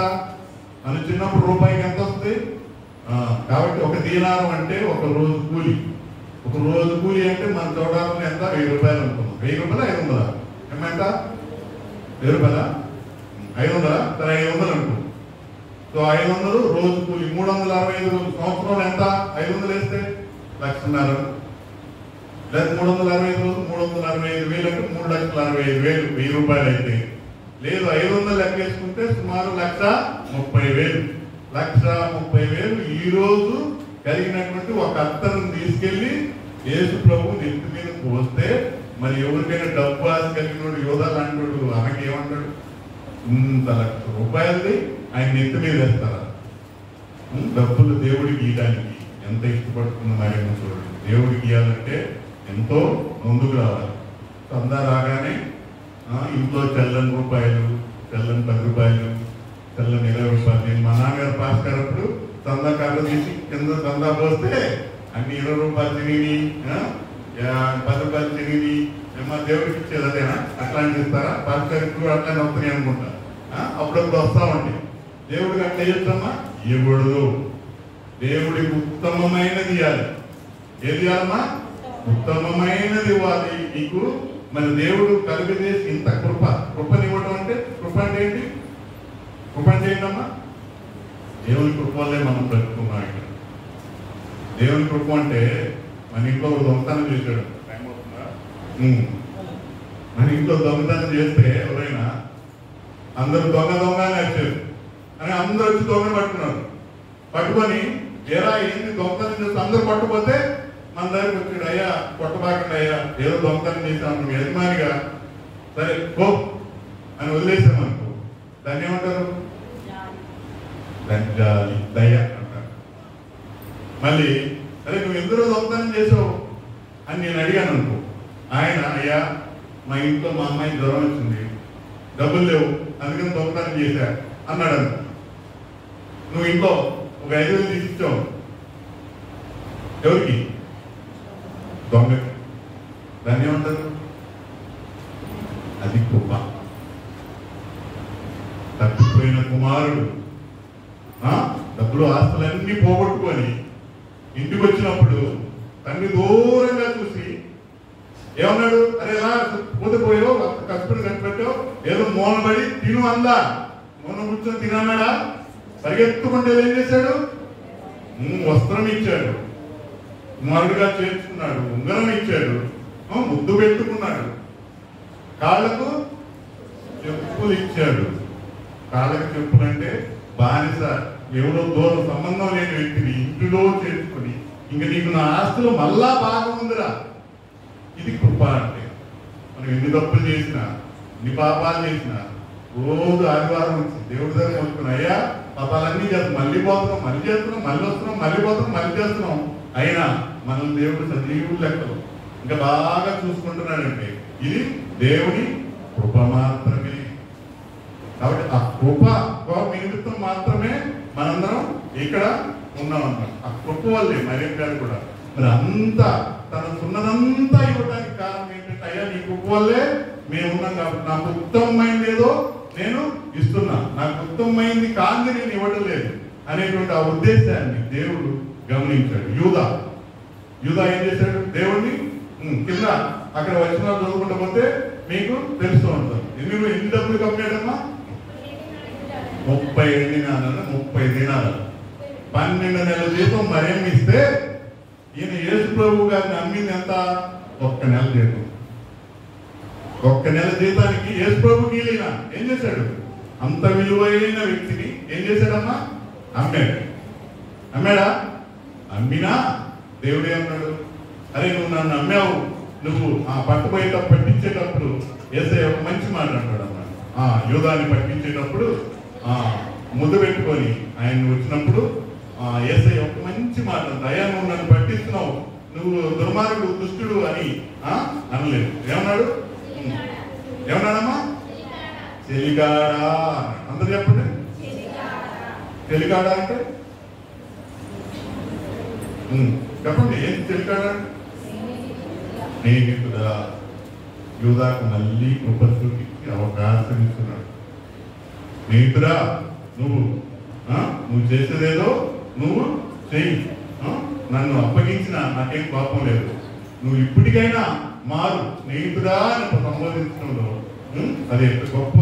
మన చిన్నప్పుడు రూపాయికి ఎంత వస్తుంది? కాబట్టి ఒక దీనారం అంటే ఒక రోజు కూలి. ఒక రోజు కూలి అంటే మన చూడాలని ఎంత? 1000 రూపాయలు అనుకున్నాం. 1000 రూపాయలు 500 ఏమంట? 1000 రూపాయల 500 సరే 500 అనుకో. సో 500 రోజు కూలి. 365 రోజులు. సంవత్సరంలో ఎంత? 500 వేస్తే 1,00,000. లేదా 365 రోజులు 365,000 అంటే 3,65,000. 1000 రూపాయలు అయితే లేదు 500 లెక్క వేసుకుంటే సుమారు 1,30,000. 1,30,000 ఈ రోజు కలిగినటువంటి ఒక అత్తను తీసుకెళ్లి యేసు ప్రభు నెత్తి మీద పోస్తే మరి ఎవరికైనా డబ్బు ఆశ కలిగినోడు యోధా లాంటి ఆమెకి ఏమంటాడు? ఇంత 1,00,000 రూపాయలది ఆయన నెత్తి మీద వేస్తారా? డబ్బులు దేవుడికి ఇవ్వడానికి ఎంత ఇష్టపడుతున్న మరియమ్మ చూడండి. దేవుడికి ఇవ్వాలంటే ఎంతో ముందుకు రావాలి. చందా రాగానే ఇంట్లో చల్లని రూపాయలు, చల్లని 10 రూపాయలు, చల్లని 20 రూపాయలు. నేను మా నాన్నగారు పాస్ గారప్పుడు చందా కాళ్ళు తీసి కింద చందా పోస్తే అన్ని 20 రూపాయలు తిరిగి 10 రూపాయలు తిరిగి మా దేవుడికి ఇచ్చేది అదేనా? అట్లాంటి ఇస్తారా? పాస్ గారు ఇప్పుడు అట్లానే వస్తున్నాయి అనుకుంటా. అప్పుడప్పుడు వస్తామండి. దేవుడికి అట్లా ఇవ్వచ్చమ్మా? ఇవ్వకూడదు. దేవుడికి ఉత్తమమైనది ఇవ్వాలి. ఏది ఇవ్వాలమ్మా? ఉత్తమమైనది ఇవ్వాలి. నీకు మరి దేవుడు కలిగజేసి ఇంత కృపనివ్వడం అంటే కృప అంటే ఏంటి? కృప అంటే ఏంటమ్మా? దేవుని కృప వల్లే మనం బ్రతుకున్నాం. ఇక్కడ దేవుని కృప అంటే మన ఇంట్లో దొంగతనం చేశాడు. టైం అవుతుందా? మన ఇంట్లో దొంగతనం చేస్తే ఎవరైనా అందరూ దొంగ అని వచ్చారు అని అందరూ వచ్చి దొంగ పట్టుకున్నారు. పట్టుకొని ఏరా ఏంది దొంగతనం చేస్తే అందరూ పట్టుకుపోతే మన దగ్గరికి వచ్చాడు. అయ్యా కొట్టబాకండి అయ్యా, ఏదో దొంగతనం చేశాను యజమానిగా, సరే పో అని వదిలేసామనుకో, దాన్ని ఏమంటారు? జాలి, దయ అంటారు. మళ్ళీ అరే నువ్వు ఎందుకు దొంగతనం చేసావు అని నేను అడిగాను అనుకో, ఆయన అయ్యా మా ఇంట్లో మా అమ్మాయి జ్వరం వచ్చింది, డబ్బులు లేవు, అందుకని దొంగతనం చేశా అన్నాడు అనుకో. నువ్వు ఇంట్లో ఒక 5,000 తీసిచ్చావు ఎవరికి? దొంగకి. దాన్ని ఏమంటారు? అది కృప. తప్పిపోయిన కుమారుడు డబ్బులు ఆస్తులన్నీ పోగొట్టుకొని ఇంటికి వచ్చినప్పుడు తండ్రి దూరంగా చూసి ఏమన్నాడు? అరే ఎలా పోతే పోయావు, కష్టపడి కష్టపెట్టావు, ఏదో మూలబడి తిను అందా. మూల కూర్చొని తినన్నాడా? పరిగెత్తుకుంటే ఏం చేశాడు? వస్త్రం ఇచ్చాడు, కుమారుడిగా చేర్చుకున్నాడు, ఉంగరం ఇచ్చాడు, ముద్దు పెట్టుకున్నాడు, కాళ్ళకు చెప్పులు ఇచ్చాడు. కాళ్ళకు చెప్పులు అంటే బానిస, ఎవరో దూరం సంబంధం లేని వ్యక్తిని ఇంటిలో చేర్చుకుని ఇంక నీకు నా ఆస్తులు మళ్ళా భాగం ఉందిరా. ఇది కృప అంటే. మనం ఎన్ని తప్పులు చేసినా, ఎన్ని పాపాలు చేసినా, రోజు ఆదివారం వచ్చి దేవుడి దగ్గర మొక్కుకుని అయ్యా పాపాలన్నీ చేస్తున్నాం, మళ్ళీ పోతున్నాం, మళ్ళీ చేస్తున్నాం, మళ్ళీ వస్తున్నాం, మళ్ళీ పోతున్నాం, మళ్ళీ చేస్తున్నాం. అయినా మనల్ని దేవుడు సజీవుడు లెక్కలు ఇంకా బాగా చూసుకుంటున్నాడంటే ఇది దేవుని కృప మాత్రమే. కాబట్టి ఆ కృప నిమిత్తం మాత్రమే మనందరం ఇక్కడ ఉన్నాం అన్నమాట. ఆ కృప వల్లే మరియమ్మ గారు కూడా మరి అంతా తనకున్నదంతా ఇవ్వడానికి కారణం ఏంటంటే అయ్యా నీ కృప వల్లే మేము ఉన్నాం కాబట్టి నాకు ఉత్తమమైంది ఏదో నేను ఇస్తున్నా, నాకు ఉత్తమమైంది కాంతి నేను ఇవ్వడం లేదు అనేటువంటి ఆ ఉద్దేశాన్ని దేవుడు గమనించాడు. యూదా ఏం చేశాడు? దేవుడిని కింద అక్కడ వచ్చిన చదువుకుంటూ పోతే మీకు తెలుస్తూ ఉంటుంది. ఎన్ని డబ్బులు కమ్మాడమ్మా? 30 దినాలను 30 దినాలు 12 నెలల జీతం మరియమ్మ ఇస్తే ఈయన యేసు ప్రభు గారిని అమ్మింది ఎంత? 1 నెల జీతం. 1 నెల జీతానికి యేసు ప్రభుకి ఈయన ఏం చేశాడు? అంత విలువైన వ్యక్తిని ఏం చేశాడమ్మా? అమ్మాడా? అమ్మినా దేవుడు ఏమన్నాడు? అరే నువ్వు నన్ను అమ్మావు, నువ్వు ఆ పట్టించేటప్పుడు యేసయ్య ఒక మంచి మాట అంటాడు అన్నమాట. యూదాన్ని పట్టించేటప్పుడు ముద్దు పెట్టుకొని ఆయన వచ్చినప్పుడు యేసయ్య ఒక మంచి మాట అంట. అయ్యా నువ్వు నన్ను పట్టిస్తున్నావు, నువ్వు దుర్మార్గుడు, దుష్టుడు అని అనలేదు. ఏమన్నాడమ్మా? చెలిగాడా. అందరు చెప్పండి, చెలిగాడా అంటే చెప్పండి. ఏం చెలిగాడా? స్నేహితుడా. యూదాకు మళ్ళీ కృప చూపించి అవకాశం ఇస్తున్నాడు. స్నేహితుడా, నువ్వు చేసేదేదో నువ్వు చెయ్యి, నన్ను అప్పగించిన నాకేం కోపం లేదు, నువ్వు ఇప్పటికైనా మారు స్నేహితుడా అని సంబోధించడంలో అది ఎంత గొప్ప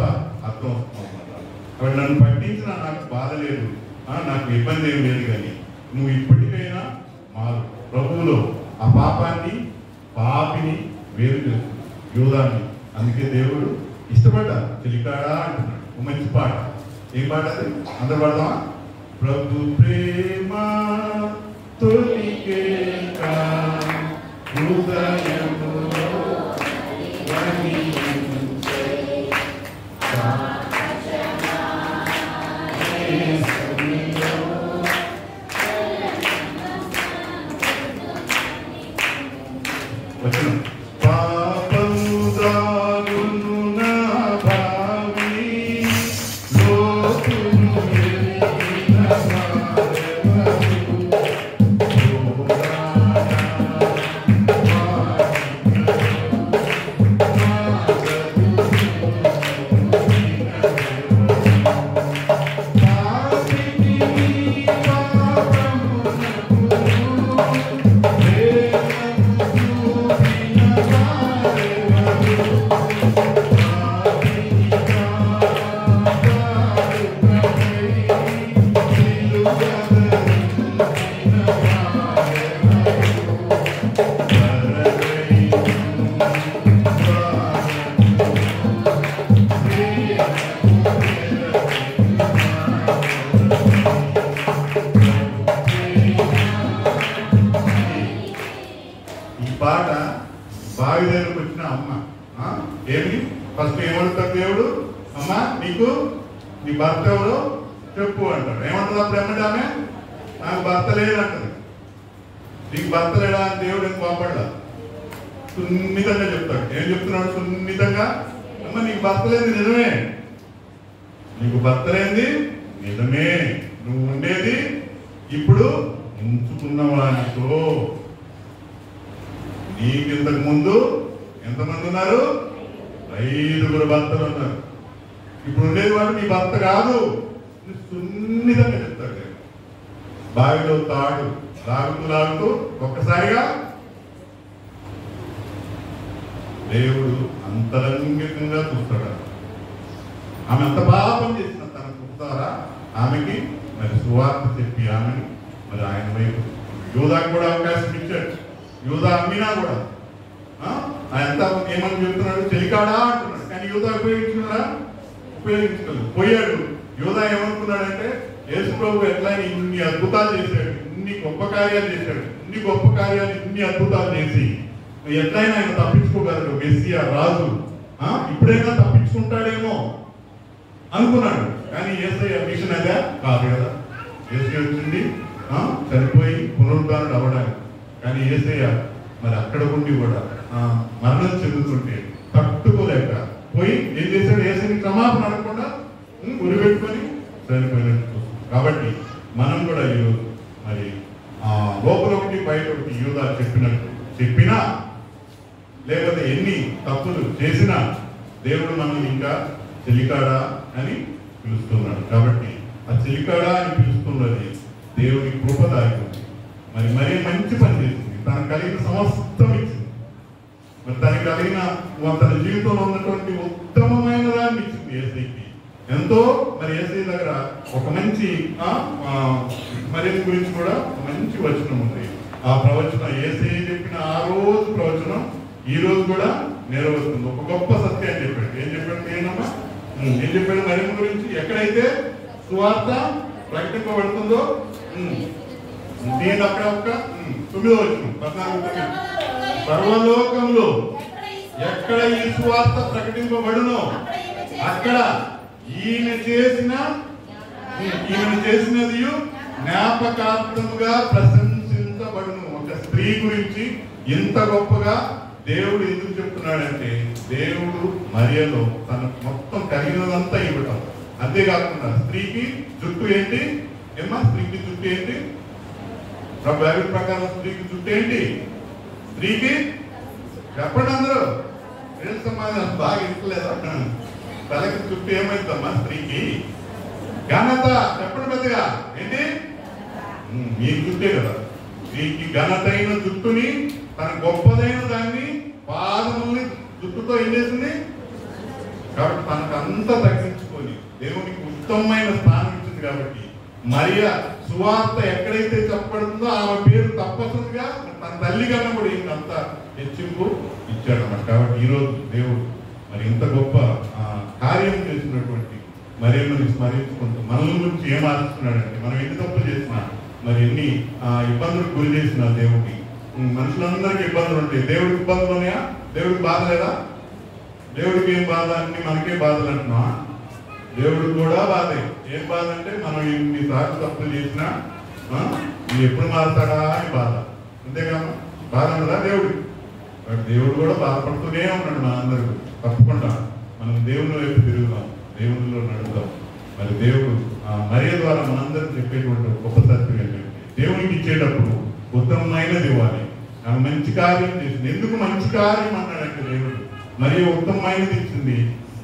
అర్థం వస్తుందన్నమాట. అక్కడ నన్ను పట్టించిన నాకు బాధ లేదు, నాకు ఇబ్బంది ఏం లేదు, కానీ నువ్వు ఇప్పటికైనా మారు. ప్రభువులో ఆ పాపిని వేరు చేస్తుంది యూదాన్ని. అందుకే దేవుడు ఇష్టపడ్డా చెలికాడా అంటున్నాడు. ఒక మంచి పాట. ఏం పాట అది? అందరు పాడదామా? ప్రభు ప్రేమ తొలికేక హృదయములో వచ్చిన నీ భర్త ఎవరో చెప్పు అంటాడు. ఏమంటుంది అప్పుడు? ఏమంటే ఆమె నాకు భర్త లేదంటది. నీకు భర్త లేడా అని దేవుడు ఏం కోపడలా, సున్నితంగా చెప్తాడు. ఏం చెప్తున్నాడు సున్నితంగా? అమ్మ నీకు భర్త లేదు నిజమే, నీకు భర్త లేనిది నిజమే, నువ్వు ఉండేది ఇప్పుడు ఉంచుకున్న వాడితో. నీకు ఇంతకు ముందు ఎంతమంది ఉన్నారు? 5 భర్తలు ఉన్నారు. ఇప్పుడు ఉండేది వాడు నీ భర్త కాదు. సున్నితంగా చెప్తాడు. బావిలో తాడు లాగుతూ ఒక్కసారిగా దేవుడు అంతరంగికంగా చూస్తాడు. ఆమె అంత పాపం చేసిన తన చూస్తారా ఆమెకి మరి సువార్త చెప్పి ఆమెను మరి ఆయన వైపు యూదాకు కూడా అవకాశం ఇచ్చాడు. యూదా అమ్మినా కూడా ఆయన ఏమని చెప్తున్నాడు? చెలికాడా అంటున్నాడు. కానీ యూదా ఉపయోగించుకున్నాడా? ఉపయోగించుకోలేదు. పోయాడు. యూదా ఏమనుకున్నాడంటే యేసు ప్రభు ఎట్లా ఇన్ని అద్భుతాలు చేశాడు, ఇన్ని గొప్ప కార్యాలు చేశాడు, ఇన్ని అద్భుతాలు చేసి ఎట్లయినా ఆయన తప్పించుకోగలడు, మెస్సియా రాజు, ఇప్పుడైనా తప్పించుకుంటాడేమో అనుకున్నాడు. కానీ యేసయ్య మిషన్ అదే కాదు కదా. యేసయ్య వచ్చింది చనిపోయి పునరుద్ధారుడు అవ్వడానికి. కానీ యేసయ్య మరి అక్కడ ఉండి కూడా మరణం చెందుతుంటే తట్టుకోలేక పోయి ఏం చేశాడు? యేసయ్యని క్షమాపణ అడగకుండా ఉరిపెట్టుకొని చనిపోయినట్టు. కాబట్టి మనం కూడా ఈరోజు మరి లోపల ఒకటి బయట ఒకటి యూదా చెప్పినా లేకపోతే ఎన్ని తప్పులు చేసినా దేవుడు మనం ఇంకా చెలికాడా అని పిలుస్తున్నాడు. కాబట్టి ఆ చెలికాడా అని పిలుస్తున్నది దేవుని కృప దాగి ఉంది. మరీ మంచి పని చేసింది. తనకు కలిగిన సమస్తం ఇచ్చింది. మరి తనకు కలిగిన తన జీవితంలో ఉన్నటువంటి ఉత్తమమైన దాన్ని ఇచ్చింది యేసయ్యకి. ఎంతో మరి యేసయ్య దగ్గర ఒక మంచి మరి గురించి కూడా మంచి వచనం ఉంది. ఆ ప్రవచనం యేసయ్య చెప్పిన ఆ రోజు ప్రవచనం ఈ రోజు కూడా నెరవేరుతుంది. ఒక గొప్ప సత్యాన్ని చెప్పాడు. ఏం చెప్పాడు? ఏం చెప్పాడు మరియమ్మ గురించి? ఎక్కడైతే సువార్త ప్రకటింపబడుతుందో నేను అక్కడ ఒక 9వ వచనం 14 సర్వలోకంలో ఎక్కడ ఈ సువార్త ప్రకటింపబడునో అక్కడ ఈయన చేసినది జ్ఞాపకార్థముగా ప్రశంసించబడును. ఒక స్త్రీ గురించి ఇంత గొప్పగా దేవుడు ఎందుకు చెప్తున్నాడంటే దేవుడు మరియలో తన మొత్తం కలిగినదంతా ఇవ్వటం. అంతేకాకుండా స్త్రీకి జుట్టు ఏంటి? స్త్రీకి జుట్టు ఏంటి? బైబిల్ ప్రకారం స్త్రీకి జుట్టు ఏంటి? స్త్రీకి చెప్పండి అందరూ. సమాధానం బాగా ఇస్తలేదా? తలకి జుట్టు ఏమైందమ్మా స్త్రీకి? ఘనత. చెప్పండి పెద్దగా. ఏంటి? మీ జుట్టే కదా. స్త్రీకి ఘనతైన జుట్టుని, తన గొప్పదైన దాన్ని పాదముల్ని జుట్టుతో ఏం చేసింది? కాబట్టి తనకు అంతా తగ్గించుకొని దేవునికి ఉత్తమమైన స్థానం ఇచ్చింది. కాబట్టి మరియా సువార్త ఎక్కడైతే చెప్పబడుతుందో ఆమె పేరు తప్పనిసరిగా తన తల్లి కన్నా కూడా ఇంకంత హెచ్చింపు ఇచ్చాడన్నమాట. కాబట్టి ఈరోజు దేవుడు మరి ఇంత గొప్ప కార్యం చేసినటువంటి మరియమ్మని స్మరించుకుంటూ మనల నుంచి ఏం ఆశిస్తున్నాడంటే మనం ఎన్ని తప్పులు చేసినా మరి ఎన్ని ఇబ్బందులకు గురి చేసిన దేవుడికి మనుషులందరికీ ఇబ్బందులు ఉంటాయి. దేవుడికి ఇబ్బందులు ఉన్నాయా? దేవుడికి బాధ లేదా? దేవుడికి ఏం బాధ? అన్ని మనకే బాధలు అంటున్నా. దేవుడికి కూడా బాధే. ఏం బాధ అంటే మనం ఎన్నిసార్లు తప్పులు చేసినా ఎప్పుడు మారుతాడా అని బాధ. అంతేగా బాధ ఉండదా దేవుడికి? దేవుడు కూడా బాధపడుతూనే ఉన్నాడు మనందరికీ. తప్పకుండా మనం దేవుని వైపు తిరుగుదాం, దేవునిలో నడుద్దాం. మరి దేవుడు మరియ ద్వారా మనందరం చెప్పేటువంటి గొప్ప సత్యం ఏంటంటే దేవునికి ఇచ్చేటప్పుడు ఉత్తమమైనది ఇవ్వాలి. ఆమె మంచి కార్యం చేసింది. ఎందుకు మంచి కార్యం అన్నాడంటే దేవుడు మరి ఉత్తమమైనది ఇచ్చింది.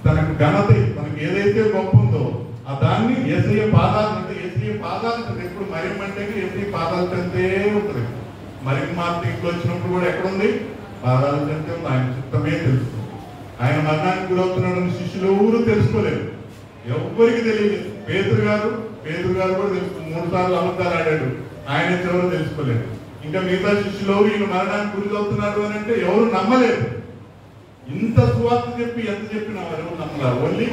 తనకు ఘనత, తనకు ఏదైతే గొప్ప ఉందో ఆ దాన్ని యేసయ్య పాదాలు అంటే యేసయ్య పాదాలు ఎప్పుడు మరియమ్మ అంటే యేసయ్య పాదాలు కంటే ఉంటుంది. మరియమ్మ మాత్రం ఇంట్లో వచ్చినప్పుడు కూడా ఎక్కడుంది? పాదాలు కంటే ఆయన చిత్తమే తెలుస్తుంది. ఆయన మరణానికి గురవుతున్నాడని శిష్యులు ఎవరు తెలుసుకోలేదు, ఎవ్వరికి తెలియదు. పేతురు గారు కూడా తెలుసు. 3 సార్లు అబద్ధాలు ఆడాడు, ఆయన ఎవరు తెలుసుకోలేదు. ఇంకా మిగతా శిష్యులు ఎవరు ఈయన మరణానికి గురి అవుతున్నారు అని అంటే ఎవరు నమ్మలేదు. ఇంత సువార్త చెప్పి ఎంత చెప్పినా ఎవరు నమ్మలేదు. ఓన్లీ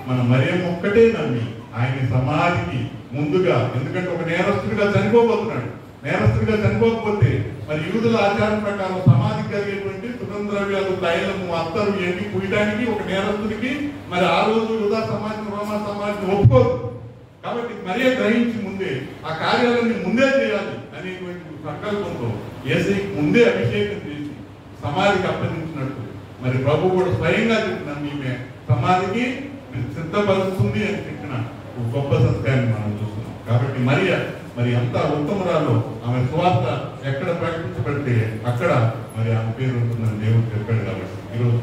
మన మరియమ్మ ఒక్కటే నమ్మి ఆయన సమాధికి ముందుగా, ఎందుకంటే ఒక నేరస్తుడిగా చనిపోబోతున్నాడు. నేరస్తుడిగా చనిపోకపోతే మరి యూదుల ఆచారం ప్రకారం సమాధి కలిగేటువంటి సుగంధద్రవ్యాలు, తైలము, అత్తరు ఇవన్నీ పూయడానికి ఒక నేరస్తుడికి మరి ఆ రోజు యూదా సమాజం, రోమా సమాజం ఒప్పుకోదు. కాబట్టి మరియ గ్రహించి ముందే ఆ కార్యాలన్నీ ముందే చేయాలి అనేటువంటి సంకల్పంతో యేసయ్యకి ముందే అభిషేకం చేసి సమాధికి అప్పగించినట్టు మరి ప్రభు కూడా స్వయంగా చెప్పిన ఈమె సమాధికి సిద్ధపరుస్తుంది అని చెప్పిన ఒక గొప్ప సత్యాన్ని మనం చూస్తున్నాం. కాబట్టి మరి అంత ఉత్తమురాలు ఆమె సువార్త ఎక్కడ ప్రకటించబడితే అక్కడ మరి ఆమె పేరు ఉంటుందని దేవుడు చెప్పాడు. కాబట్టి ఈరోజు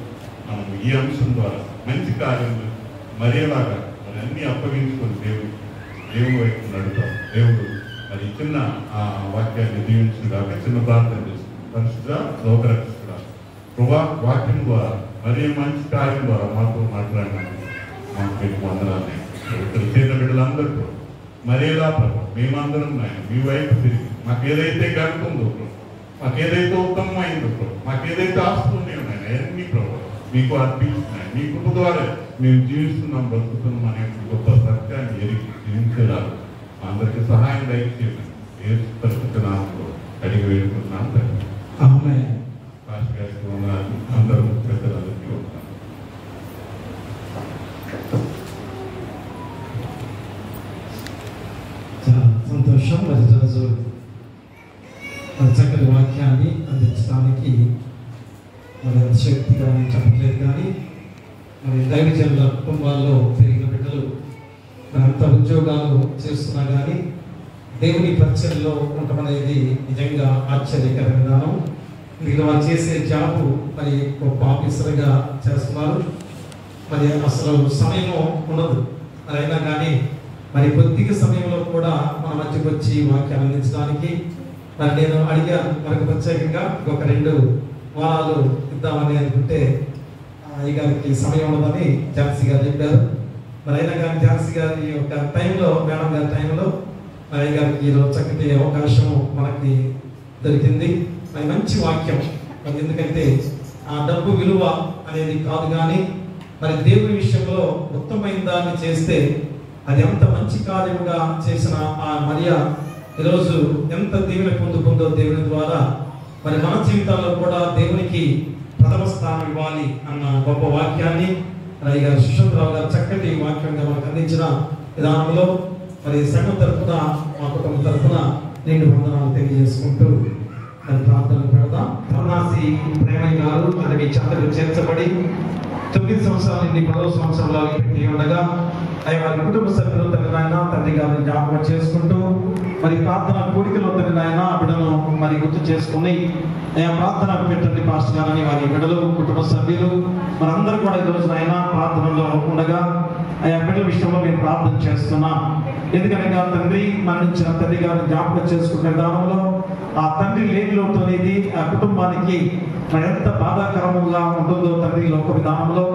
మనం ఈ అంశం ద్వారా మంచి కార్యములు మరేలాగా మరి అన్ని అప్పగించుకొని దేవుడు వైపు నడుతాం. దేవుడు మరి చిన్న ఆ వాక్యాన్ని దీవించుగా చిన్న ప్రార్థన చేస్తుంది. పరిశుద్ధ లోకరక్షకుడా ప్రభా, వాక్యం ద్వారా మరి మంచి కార్యం ద్వారా మాతో మాట్లాడినాను. మాకు మీకు వందనాలు. ఇక్కడ చేరిన బిడ్డలందరూ మరేలా ప్రభు మేమందరం నాయన మీ వైపు తిరిగి మాకు ఏదైతే గడుపుందో ప్రభు, మాకు ఏదైతే ఉత్తమమైందో ప్రభు, మాకు ఏదైతే ఆస్తులు ఉన్నాయో అన్ని ప్రభు మీకు అర్పించున్నాయి. మీ కృప ద్వారా మేము జీవిస్తున్నాం, బ్రతుకుతున్నాం అనే గొప్ప సత్యాన్ని ఎరిగి జీవించేలా అందరికీ సహాయం దయచేయండి. ఏ పరిస్థితి నామంలో అడిగి వేడుకున్నాను తండ్రి. అందరూ పెద్దలందరికీ ఉంటాను. చాలా సంతోషం. మరి రోజు చక్కటి వాక్యాన్ని అందించడానికి మరి శక్తిగా నేను చెప్పట్లేదు, కానీ మరి దైవజనుల కుటుంబాల్లో పెరిగిన బిడ్డలు మరి అంత ఉద్యోగాలు చేస్తున్నా కానీ దేవుని పరిచయంలో ఉండటం అనేది నిజంగా ఆశ్చర్యకర విధానం. మీరు వారు చేసే జాబు మరి గొప్ప ఆఫీసర్గా చేస్తున్నారు. మరి అసలు సమయం ఉండదు. మరి అయినా కానీ మరి కొద్దిగా సమయంలో కూడా మన మధ్యకి వచ్చి వాక్యాన్ని అందించడానికి మరి నేను అడిగాను. మనకు ప్రత్యేకంగా ఒక 2 వారాలు ఇద్దామని అనుకుంటే అయ్యగారికి సమయం ఉండదని ఝాన్సీ గారు చెప్పారు. మరి అయినా కానీ ఝాన్సీ గారి యొక్క టైంలో, మేడం గారి టైంలో మరి అయ్యగారికి ఈరోజు చక్కటి అవకాశం మనకి దొరికింది. మరి మంచి వాక్యం. మరి ఎందుకంటే ఆ డబ్బు విలువ అనేది కాదు, కానీ మరి దేవుని విషయంలో ఉత్తమమైన దాన్ని చేస్తే అది ఎంత మంచి కార్యముగా చేసిన ఆ మరియా ఈరోజు ఎంత దీవెన పొందుకుందో దేవుని ద్వారా. మరి మన జీవితాల్లో కూడా దేవునికి ప్రథమ స్థానం ఇవ్వాలి అన్న గొప్ప వాక్యాన్ని రవి గారు, సుశంతరావు గారు చక్కటి వాక్యంగా మనకు అందించిన విధానంలో మరి సంఘం తరఫున, మా కుటుంబం తరఫున నిండు వందనాలు తెలియజేసుకుంటూ మరి ప్రార్థనలు పెడదాం. ధర్నాసి ప్రేమయ్య గారు మరి మీ చెంతకు చేర్చబడి 9 సంవత్సరాల నుండి 10వ సంవత్సరంలో పెట్టి ఉండగా వారి కుటుంబ సభ్యులు తండ్రి నాయన తండ్రి గారిని జ్ఞాపకం చేసుకుంటూ మరి ప్రార్థన కూడికలో తండ్రి నాయన బిడ్డను మరి గుర్తు చేసుకుని ప్రార్థన పెట్టండి పాస్టర్ గారని వారి బిడ్డలు, కుటుంబ సభ్యులు మరి అందరూ కూడా ఈ రోజు నాయన ప్రార్థనలో ఉండగా బిడ్డల విషయంలో మేము ప్రార్థన చేస్తున్నాం. ఎందుకనగా తండ్రి మరణించిన తండ్రి గారిని జ్ఞాపకం చేసుకునే విధానంలో ఆ తండ్రి లేని లోటు అనేది ఆ కుటుంబానికి ఎంత బాధాకరముగా ఉంటుందో తండ్రి లోక విధానంలో.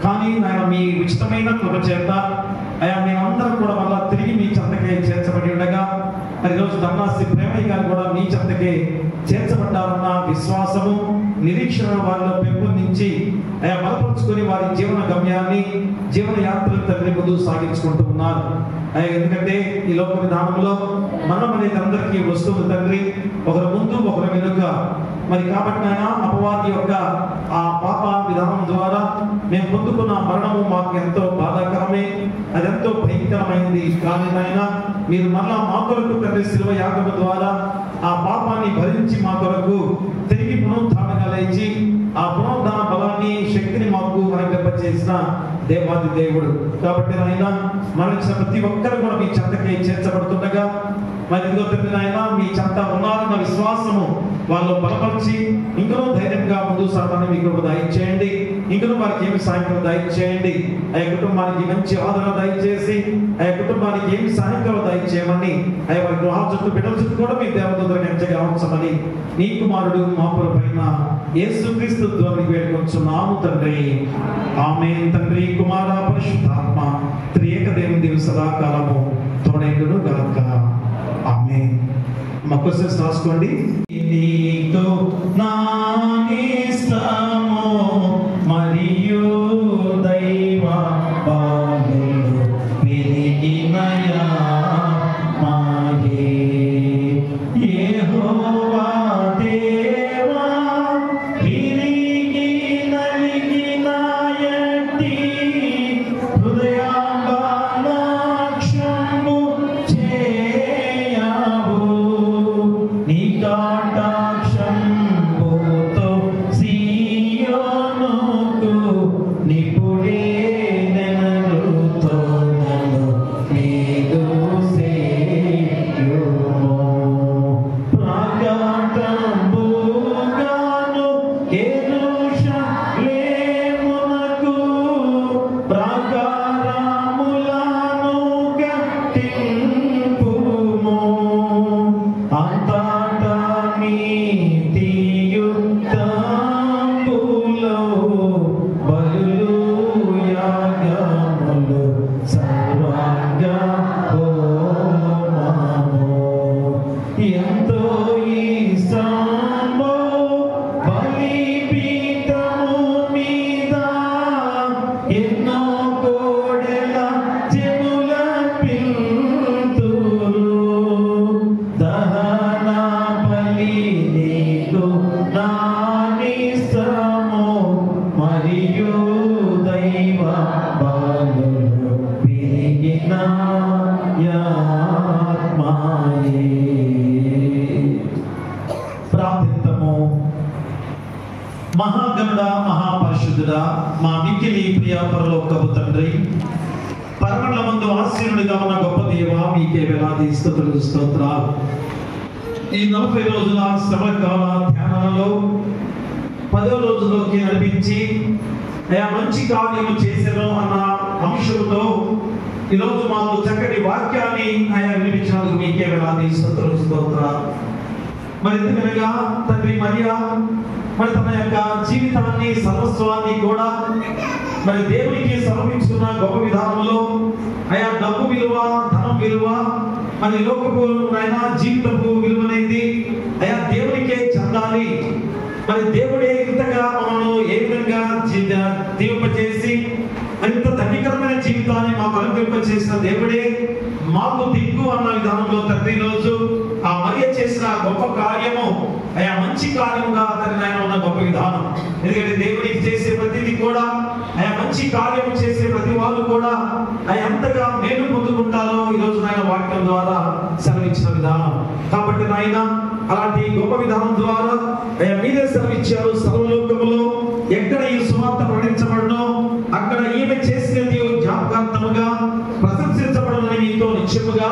కానీ ఆయన మీ ఉచితమైన కృప చేత మేమందరం కూడా మళ్ళా తిరిగి మీ చెంతకే చేర్చబడి ఉండగా మరి ఈరోజు ధర్నాసి ప్రేమయ్య గారు కూడా మీ చెంతకే చేర్చబడ్డారన్న విశ్వాసము, నిరీక్షణ వారిలో పెంపొందించి బలపరుచుకొని వారి జీవన గమ్యాన్ని, జీవన యాత్రలు తండ్రి ముందు సాగించుకుంటూ ఉన్నారు. ఎందుకంటే ఈ లోక విధానంలో మనం అనేది అందరికీ వస్తుంది తండ్రి, ఒకరి ముందు ఒకరి వెనుక. మరి కాబట్టి ఆయన అపవాది యొక్క ఆ పాప విధానం ద్వారా మేము పొందుకున్న మరణము మాకు ఎంతో బాధాకరమే, అదెంతో భయంకరమైనది. కానీ ఆయన మీరు మళ్ళా మా కొరకు తండ్రి శిలువ యాగము ద్వారా ఆ పాపాన్ని భరించి మా కొరకు తిరిగి పునరుద్ధానంగా లేచి ఆ పునరుద్ధాన బలాన్ని, శక్తిని మాకు అనుగ్రహింపచేసిన దేవాది దేవుడు. కాబట్టి ఆయన మరణించిన ప్రతి ఒక్కరు కూడా మీ చెంతకే చేర్చబడుతుండగా మరి ఇదిగో తండ్రి ఆయన మీ చెంత ఉన్నారన్న విశ్వాసము వాళ్ళు బలపరిచి ఇంకనూ ధైర్యంగా ముందు సాగాలని మీకు దయచేయండి. ఇంకనూ వారికి ఏమి సాయంత్రం దయచేయండి. ఆ కుటుంబానికి మంచి ఆదరణ దయచేసి ఆ కుటుంబానికి ఏమి సాయంత్రం దయచేయమని వారి గృహాల చుట్టూ, బిడ్డల చుట్టూ కూడా మీ దేవదూతలకు ఎంచగా ఉంచమని నీ కుమారుడు మా పైన యేసుక్రీస్తు ద్వారా వేడుకొంచున్నాము తండ్రి. ఆమేన్. తండ్రి, కుమార, పరిశుద్ధాత్మ త్రియేక దేవుని సదాకాలము తోడైండును గాక. ఆమేన్. మా క్వశ్చన్స్ రాసుకోండి. నీతో నా ఇష్టము మరియు దైవ భాగ్యము వెలిగినయా మాయే యెహోవా దేవా విరిగి నలిగిన ఎట్టి హృదయాంగాక్షము చేయవు నీ కటాక్ష మా మిక్కిలి ప్రియ పరలోకపు తండ్రి, పరమండలమందు ఆశీనుడిగా ఉన్న గొప్ప దేవ, మీకే వేలాది స్తుతులు స్తోత్రాలు. ఈ 40 రోజుల శ్రమకాల ధ్యానాలలో 10వ రోజులోకి నడిపించి అయా మంచి కార్యము చేశాను అన్న అంశంతో ఈరోజు మాకు చక్కటి వాక్యాన్ని ఆయన వినిపించినందుకు మీకే వేలాది స్తుతులు స్తోత్రాలు. మరి ఎందుకనగా తండ్రి మరియా మరి తన యొక్క జీవితాన్ని సర్వస్వాన్ని కూడా మరి దేవునికి సమర్పించుకున్న గొప్ప విధానంలో ఆయా డబ్బు విలువ, ధనం విలువ, మరి లోకపు జీవితపు విలువనేది ఆయా దేవునికే చెందాలి. మరి దేవుడే ఇంతగా మనను ఏ విధంగా దీవింపచేసి ఇంత ధన్యకరమైన జీవితాన్ని మాకు అనుగ్రహింపచేసిన దేవుడే మాకు దిక్కు అన్న విధానంలో తండ్రి రోజు ఆ మరియ చేసిన గొప్ప కార్యము ఆయా మంచి కార్యముగా అతని ఆయన ఉన్న గొప్ప విధానం. ఎందుకంటే దేవుడికి చేసే ప్రతిదీ కూడా ఆయా మంచి కార్యము చేసే ప్రతి వాళ్ళు కూడా ఆయన ఎంతగా మేలు పొందుకుంటారో ఈ రోజు ఆయన వాక్యం ద్వారా సెలవిచ్చిన విధానం. కాబట్టి నాయన అలాంటి గొప్ప విధానం ద్వారా ఆయన మీరే సెలవిచ్చారు. సర్వలోకములో ఎక్కడ ఈ సువార్త ప్రకటించబడనో అక్కడ ఈమె చేసినది జ్ఞాపకార్థముగా ప్రశంసించబడనని మీతో నిశ్చయముగా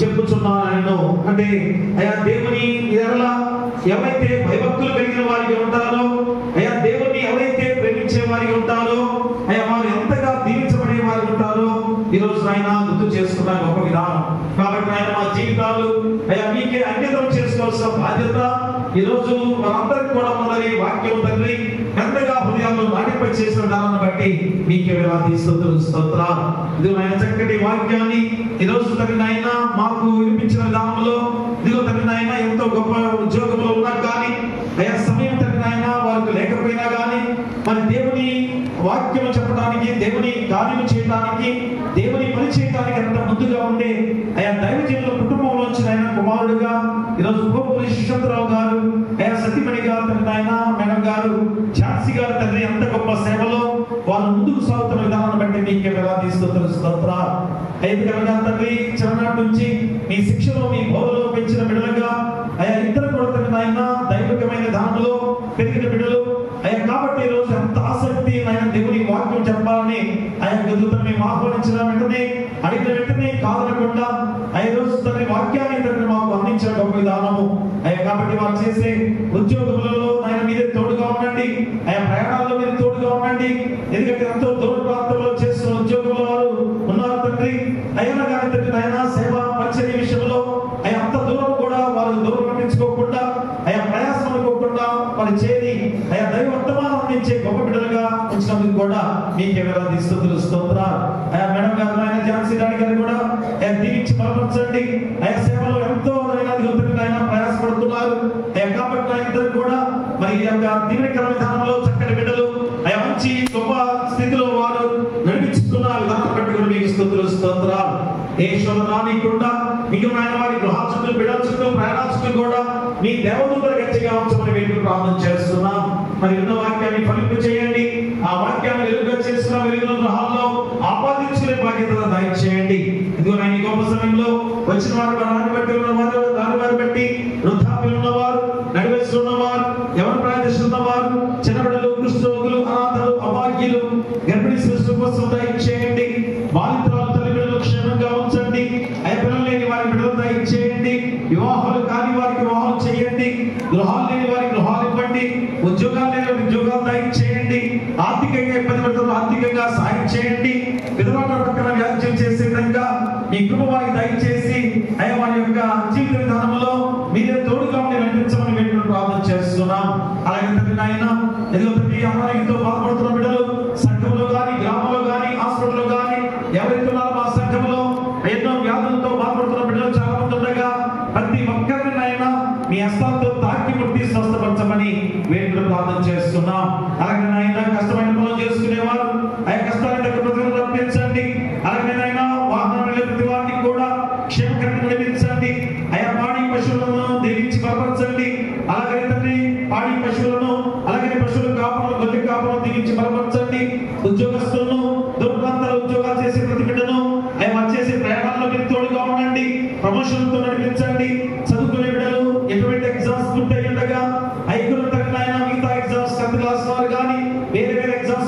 చెప్పుచున్నాను. అంటే అయా దేవుని ఎవరైతే భయభక్తులు కలిగిన వారికి ఉంటారో, అయా దేవుని ఎవరైతే ప్రేమించే వారికి ఉంటారో, అయా వారు ఎంతగా దీవించబడే వారికి ఉంటారో ఈ రోజు ఆయన గుర్తు చేసుకున్న గొప్ప విధానం. కాబట్టి ఆయన మా జీవితాలు అయా మీకే అంకితం చేసుకోవాల్సిన బాధ్యత ఈ రోజు మనందరికి కూడా ఉన్నది. వాక్యం తండ్రి ఎంతగా హృదయాల్లో నాటిపై చేసిన విధానాన్ని బట్టి మీకే వేలాది స్తుతులు స్తోత్రాలు. ఇది ఆయన చక్కటి వాక్యాన్ని ఈ రోజు తండ్రి ఆయన మాకు వినిపించిన విధానంలో ఇదిగో తండ్రి ఆయన ఎంతో గొప్ప ఉద్యోగంలో ఉన్నా కానీ అయా సమయం తండ్రి ఆయన వారికి లేకపోయినా కానీ మరి దేవుని వాక్యం చెప్పడానికి, దేవుని కార్యం చేయడానికి, దేవుని పని చేయడానికి ఎంత ముందుగా ఉండే అయా దైవజనుల కుటుంబంలోంచి ఆయన కుమారుడుగా ఈరోజు గోపురి శిశంతరావు గారు, అయా సతీమణి గారు తండ్రి ఆయన మేడం గారు, ఝాన్సీ గారు తండ్రి ఎంత గొప్ప సేవలో వారు ముందుకు సాగుతున్న విధానాన్ని బట్టి మీకే వేలాది స్తుతులు స్తోత్రాలు. ఎందుకనగా తండ్రి చిన్ననాటి నుంచి మీ శిక్షలో మీ బోధలో పెంచిన బిడ్డలుగా అయా ఇద్దరు కూడా తండ్రి ఆయన దైవికమైన దానిలో పెరిగిన బిడ్డలు అయ్యా. కాబట్టి ఈ రోజు ఎంత ఆసక్తి ఆయన దేవుని వాక్యం చెప్పాలని ఆయన దూతను మేము ఆహ్వానించిన వెంటనే, అడిగిన వెంటనే కాదనకుండా ఆ రోజు తండ్రి వాక్యాన్ని తండ్రి మాకు అందించిన గొప్ప విధానము అయ్యా. కాబట్టి వారు చేసే ఉద్యోగములలో ఆయన మీరే తోడుగా ఉండండి, ఆయా ప్రయాణాల్లో మీరు తోడుగా ఉండండి. ఎందుకంటే ఎంతో దూర ప్రాంతంలో చేస్తున్న ఉద్యోగంలో వారు ఉన్నారు తండ్రి. అయినా కానీ తండ్రి ఆయన సేవ పరిచర్య విషయంలో అయ్యా అంత దూరం కూడా వారు దూరం పట్టించుకోకుండా అయ్యా ప్రయాసం అనుకోకుండా వారు చేరి అయ్యా దైవ వర్తమానం అందించే గొప్ప బిడ్డలుగా ఉంచినందుకు కూడా మీకే వేలాది స్తుతులు స్తోత్రాలు. అయ్యా మేడం గారు ఆయన ఝాన్సీ రాణి గారు కూడా దీవించి బలపరచండి. అయ్యా సేవలో ఎంతో ఆయన ప్రయాసపడుతున్నారు అయ్యా. కాబట్టి ఆయన ఇద్దరు కూడా మరి ఈ యొక్క దీవెనకర విధానంలో చక్కటి బిడ్డలు అయ్యా మంచి గొప్ప స్థితిలో వారు నడిపించుకున్న విధానం బట్టి కూడా మీకు స్తుతులు స్తోత్రాలు. ఏ శోధన రానికుండా మీకు ఆయన వారి గృహాల చుట్టూ, బిడ్డల చుట్టూ, ప్రయాణాల చుట్టూ కూడా మీ దేవదూతలు గట్టిగా ఉంచమని వేడుకు ప్రార్థన చేస్తున్నాం. మరి ఉన్న వాక్యాన్ని ఫలింపు చేయండి. ఆ వాక్యాన్ని వెలుగుగా చేసిన వెలుగుల గృహాల్లో ఆపాదించుకునే బాధ్యత దయచేయండి. ఇదిగో ఆయన గొప్ప సమయంలో వచ్చిన వారు దాన్ని బట్టి ఉన్నవారు, దాని వారి బట్టి వృద్ధాప్యులు ఉన్నవారు, నడివయసులో ఉన్నవారు, ఎవరు ప్రయాణిస్తున్న ఉన్నవారు, చిన్నబిడ్డలు, కుష్ఠరోగులు, అనాథలు, అభాగ్యులు, గర్భిణీ శిశువుల కోసం దయచేయండి. బాలింతరాలు తల్లిదండ్రులు క్షేమంగా ఉంచండి. అయ్యా పిల్లలు లేని వారి బిడ్డలు దయచేయండి. వివాహాలు కాని వారికి వివాహాలు చేయండి. గృహాలు లేని వారికి గృహాలు ఇవ్వండి. ఉద్యోగాలు లేని వారికి ఉద్యోగాలు దయచేయండి. ఆర్థికంగా ఇబ్బంది పడుతున్న ఆర్థికంగా సాయం చేయండి. విధవాళ్ళ పక్కన వ్యాఖ్యం చేసే విధంగా మీ కృప వారికి దయచేసి అయ్యా వారి యొక్క జీవిత విధానంలో మీరే తోడుగా ఉండి నడిపించమని మేము ప్రార్థన చేస్తున్నాం. అలాగే తండ్రి నాయన ఎదుగు అనారోగ్యంతో బాధపడుతున్న బిడ్డలు సంఘంలో కానీ, గ్రామంలో కానీ, హాస్పిటల్లో కానీ ఎవరైతే ఉన్నారో మా సంఘంలో ఎన్నో వ్యాధులతో బాధపడుతున్న బిడ్డలు చాలా మంది ఉండగా ప్రతి ఒక్కరిని నాయన మీ హస్తాలతో తాకి ముట్టి స్వస్థపరచమని వేడుకలు ప్రార్థన చేస్తున్నాం. అలాగే నాయన కష్టమైన పనులు చేసుకునేవారు ఆ కష్టాన్ని ప్రజలు రప్పించండి. అలాగే నాయన వాహనం ప్రతి వారిని కూడా క్షేమకరంగా నడిపించండి. ఆయా పాడి పశువులను దీవించి బలపరచండి. అలాగే తండ్రి పాడి పశువులను, అలాగే పశువుల కాపులను, గొర్రె కాపులను దీవించి బలపరచండి. ఉద్యోగస్తులను, దూర ప్రాంతాల ఉద్యోగాలు చేసే ప్రతి బిడ్డను ఆయన చేసే ప్రయాణాల్లో మీరు తోడుగా ఉండండి. ప్రమోషన్లతో నడిపించండి. చదువుకునే బిడ్డలు ఎటువంటి ఎగ్జామ్స్ పూర్తి అయ్యి ఉండగా ఐదుగురు తగిన మిగతా ఎగ్జామ్స్ 10th క్లాస్ వారు కానీ వేరే వేరే ఎగ్జామ్స్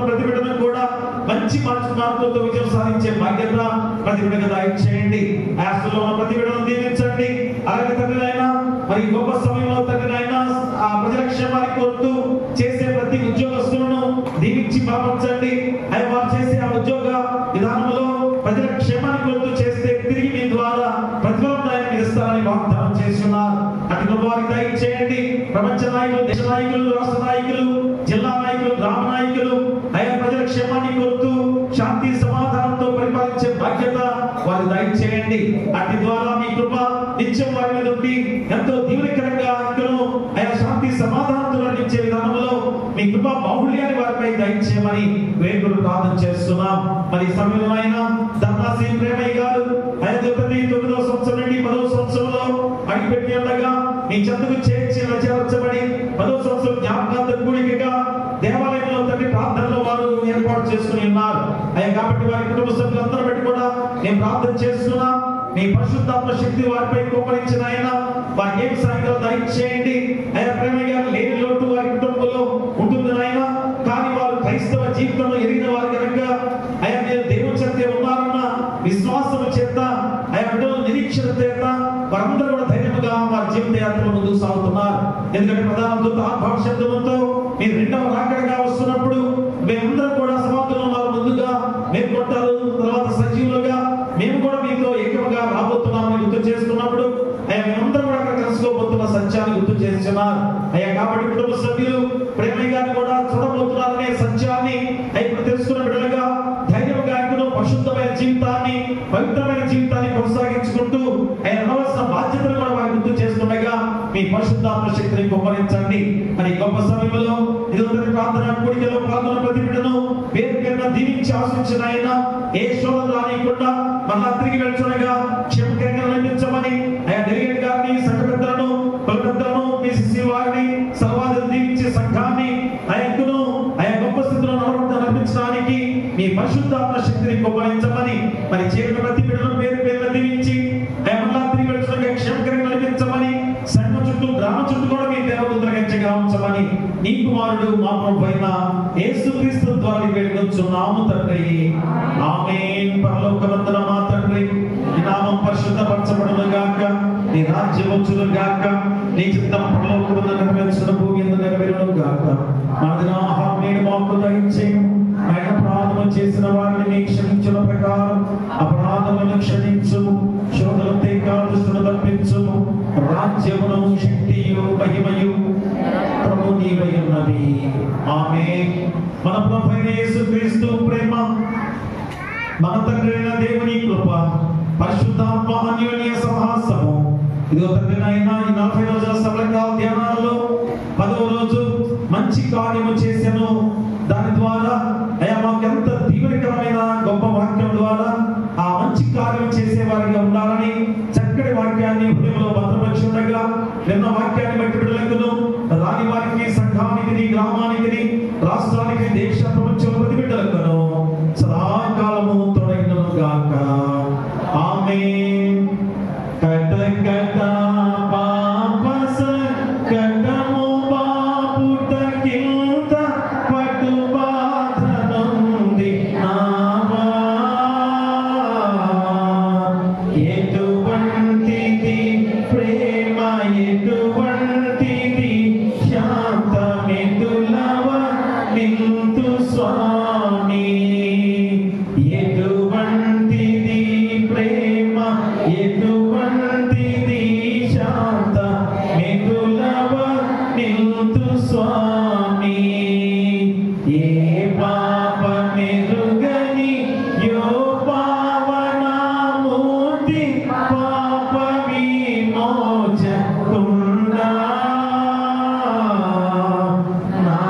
ప్రతి బిడ్డను కూడా మంచి మార్కులతో విజయం సాధించే బాధ్యత ప్రతి బిడ్డకు దయచేయండి. ఆస్తులో ఉన్న ప్రతి బిడ్డను దీవించండి. అలాగే తండ్రినైనా మరి గొప్ప సమయంలో తండ్రినైనా ఆ ప్రజల క్షేమాన్ని కోరుతూ చేసే ప్రతి ఉద్యోగస్తులను దీవించి బలపరచండి. అవి వారు చేసే ఆ ఉద్యోగ విధానంలో ప్రజల క్షేమాన్ని కోరుతూ చేస్తే తిరిగి మీ ద్వారా ప్రతిఫలం మీరు ఇస్తారని వాగ్దానం చేస్తున్నారు. అటు వారికి దయచేయండి. ప్రపంచ నాయకులు, దేశ నాయకులు, రాష్ట్ర నాయకులు, జిల్లా నాయకులు, గ్రామ నాయకులు ఆయా ప్రజల క్షేమాన్ని కోరుతూ శాంతి సమాధానంతో పరిపాలించే బాధ్యత వారి దయచేయండి. అటు ద్వారా మీ కృప నిత్యం వారి మీద ఉండి ఎంతో దీవెనకరంగా ఆయా శాంతి సమాధానంతో నడిపించే విధానంలో మీ కృప బాహుళ్యాన్ని వారిపై దయచేయమని వేడుకలు ప్రార్థన చేస్తున్నాం. మరి సమయంలో ఆయన ధర్మాసి ప్రేమయ్య గారు 9వ సంవత్సరం నుండి 10వ సంవత్సరంలో అడిగిపెట్టి ఉండగా మీ చెంతకు చేర్చబడి 10వ సంవత్సరం జ్ఞాపకార్థ కూడికగా దేవాలయంలో తండ్రి ప్రార్థనలో వారు ఏర్పాటు చేసుకుని ఉన్నారు. అయ్యా కాబట్టి వారి కుటుంబ సభ్యులందరూ బట్టి కూడా నేను ప్రార్థన చేస్తున్నాం. మీ పరిశుద్ధాత్మ శక్తి వారిపై కుమ్మరించిన ఆయన వారికి ఏమి సాయంత్రం దయచేయండి. అయ్యా ప్రేమయ్య గారు లేని లోటు వారి కుటుంబంలో ఉంటుంది ఆయన. కానీ వారు క్రైస్తవ జీవితంలో ఎరిగిన వారు కనుక అయ్యా మీరు దేవుని చేత ఉన్నారన్న విశ్వాసం చేత అయ్యా బిడ్డల నిరీక్షణ చేత వారందరూ కూడా ధైర్యంగా వారి జీవిత యాత్రలో ముందుకు సాగుతున్నారు. ఎందుకంటే ప్రధాన దూత ఆత్మ శబ్దంతో మీరు రెండవ రాకడగా వస్తున్నప్పుడు మేమందరం కూడా సమాధుల్లో వారు ముందుగా మీరు కొట్టారు. తర్వాత సజీవులుగా మేము కూడా మీతో ఏకముగా రాబోతున్నామని గుర్తు చేస్తున్నప్పుడు అయ్యా మేమందరం కూడా అక్కడ కలుసుకోబోతున్న సత్యాన్ని గుర్తు చేస్తున్నారు. అయ్యా కాబట్టి కుటుంబ సభ్యులు ప్రేమయ్య గారిని కూడా చూడబోతున్నారనే సత్యాన్ని ఇప్పుడు తెలుసుకున్న బిడ్డలుగా ధైర్యంగా పరిశుద్ధమైన జీవితాన్ని, పవిత్రమైన జీవితాన్ని కొనసాగించుకుంటూ ఆయన అనవలసిన బాధ్యతలు కూడా వారి గుర్తు చేస్తుండగా మీ పరిశుద్ధాత్మ శక్తిని కుమ్మరించండి. మరి గొప్ప సమయంలో ఇదొకటి ప్రార్థన కూడికలో పాల్గొన్న ప్రతి బిడ్డను పేరు పేరున దీవించి ఆశించిన ఆయన ఏ శోధన రానియకుండా మళ్ళా తిరిగి వెళ్తుండగా క్షేమకరంగా నడిపించమని ఆయన డెలిగేట్ గారిని, సంఘ పెద్దలను, కులపెద్దలను, పిసిసి వారిని, సర్వాధిని దీవించే సంఘాన్ని ఆయనకును ఆయన గొప్ప స్థితిలో నడిపించడానికి మీ పరిశుద్ధాత్మ శక్తిని కుమ్మరించమని మరి చేరిన ప్రతి బిడ్డను పేరు పేరున దీవించి మళ్ళా తిరిగి వెళ్తుండగా క్షేమకరంగా నడిపించమని సంఘం చుట్టూ, గ్రామం చుట్టూ కూడా మీ దేవదూతల గంచెగా ఉంచమని నీ కుమారుడు మా ప్రభువైన యేసుక్రీస్తు ద్వారా వేడుకొంచున్నాము తండ్రి. ఆమేన్. పరలోకమందున మా తండ్రి నీ నామం పరిశుద్ధపరచబడును గాక, నీ రాజ్యం వచ్చును గాక, నీ చిత్తం పరలోకమందు నెరవేర్చున భూమి యందు నెరవేరును గాక. మా దినాహారం నేడు మాకు దయచేయము. ఆయన అపరాధములు చేసిన వారిని నీ క్షమించిన ప్రకారం అపరాధములను క్షమించుము. శోధనతే కాదులను తప్పించుము. రాజ్యమును, శక్తియు, మహిమయు ప్రభు నీవై ఉన్నవి. ఆమేన్. మన ప్రభువైన యేసుక్రీస్తు ప్రేమ, మన తండ్రి అయిన దేవుని కృప, పరిశుద్ధాత్మ అన్యోన్య సహవాసము ఇదిగో తండ్రి నాయన ఈ 40 రోజుల సభలకాల ధ్యానాలలో 10వ రోజు మంచి కార్యము చేశాను. దాని ద్వారా అయ్యా మాకు ఎంత దీవెనకరమైన గొప్ప వాక్యం ద్వారా ఆ మంచి కార్యం చేసే వారిగా ఉండాలని చక్కటి వాక్యాన్ని హృదయంలో భద్రపరిచి ఉండగా నిన్న వాక్యాన్ని బట్టి బిడ్డలకును, రాని వారికి, సంఘానికి, గ్రామానికి, రాష్ట్రానికి, దేశ ప్రపంచంలో ప్రతి బిడ్డలకును సదాకాలము తొలగినను గాక. ఆమేన్. కట కట పాప సంకటము బాపుట కింద పటు బాధనుంది నావా. ఎటువంటిది ప్రేమ, ఎటువంటిది శాంతమెటులవ నింతు స్వామి. ఎటువంటిది ప్రేమ, ఎటువంటిది శాంత మెటులవ నింతు స్వామి. ఏ పాప మెరుగని యో పావనామూర్తి పాప విమోచకుండా నా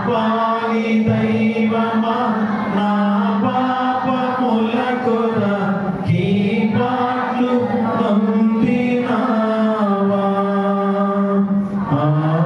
పాలి దైవమా నా పాపముల కొరకి పాట్లు పొందినావా. ఆమేన్.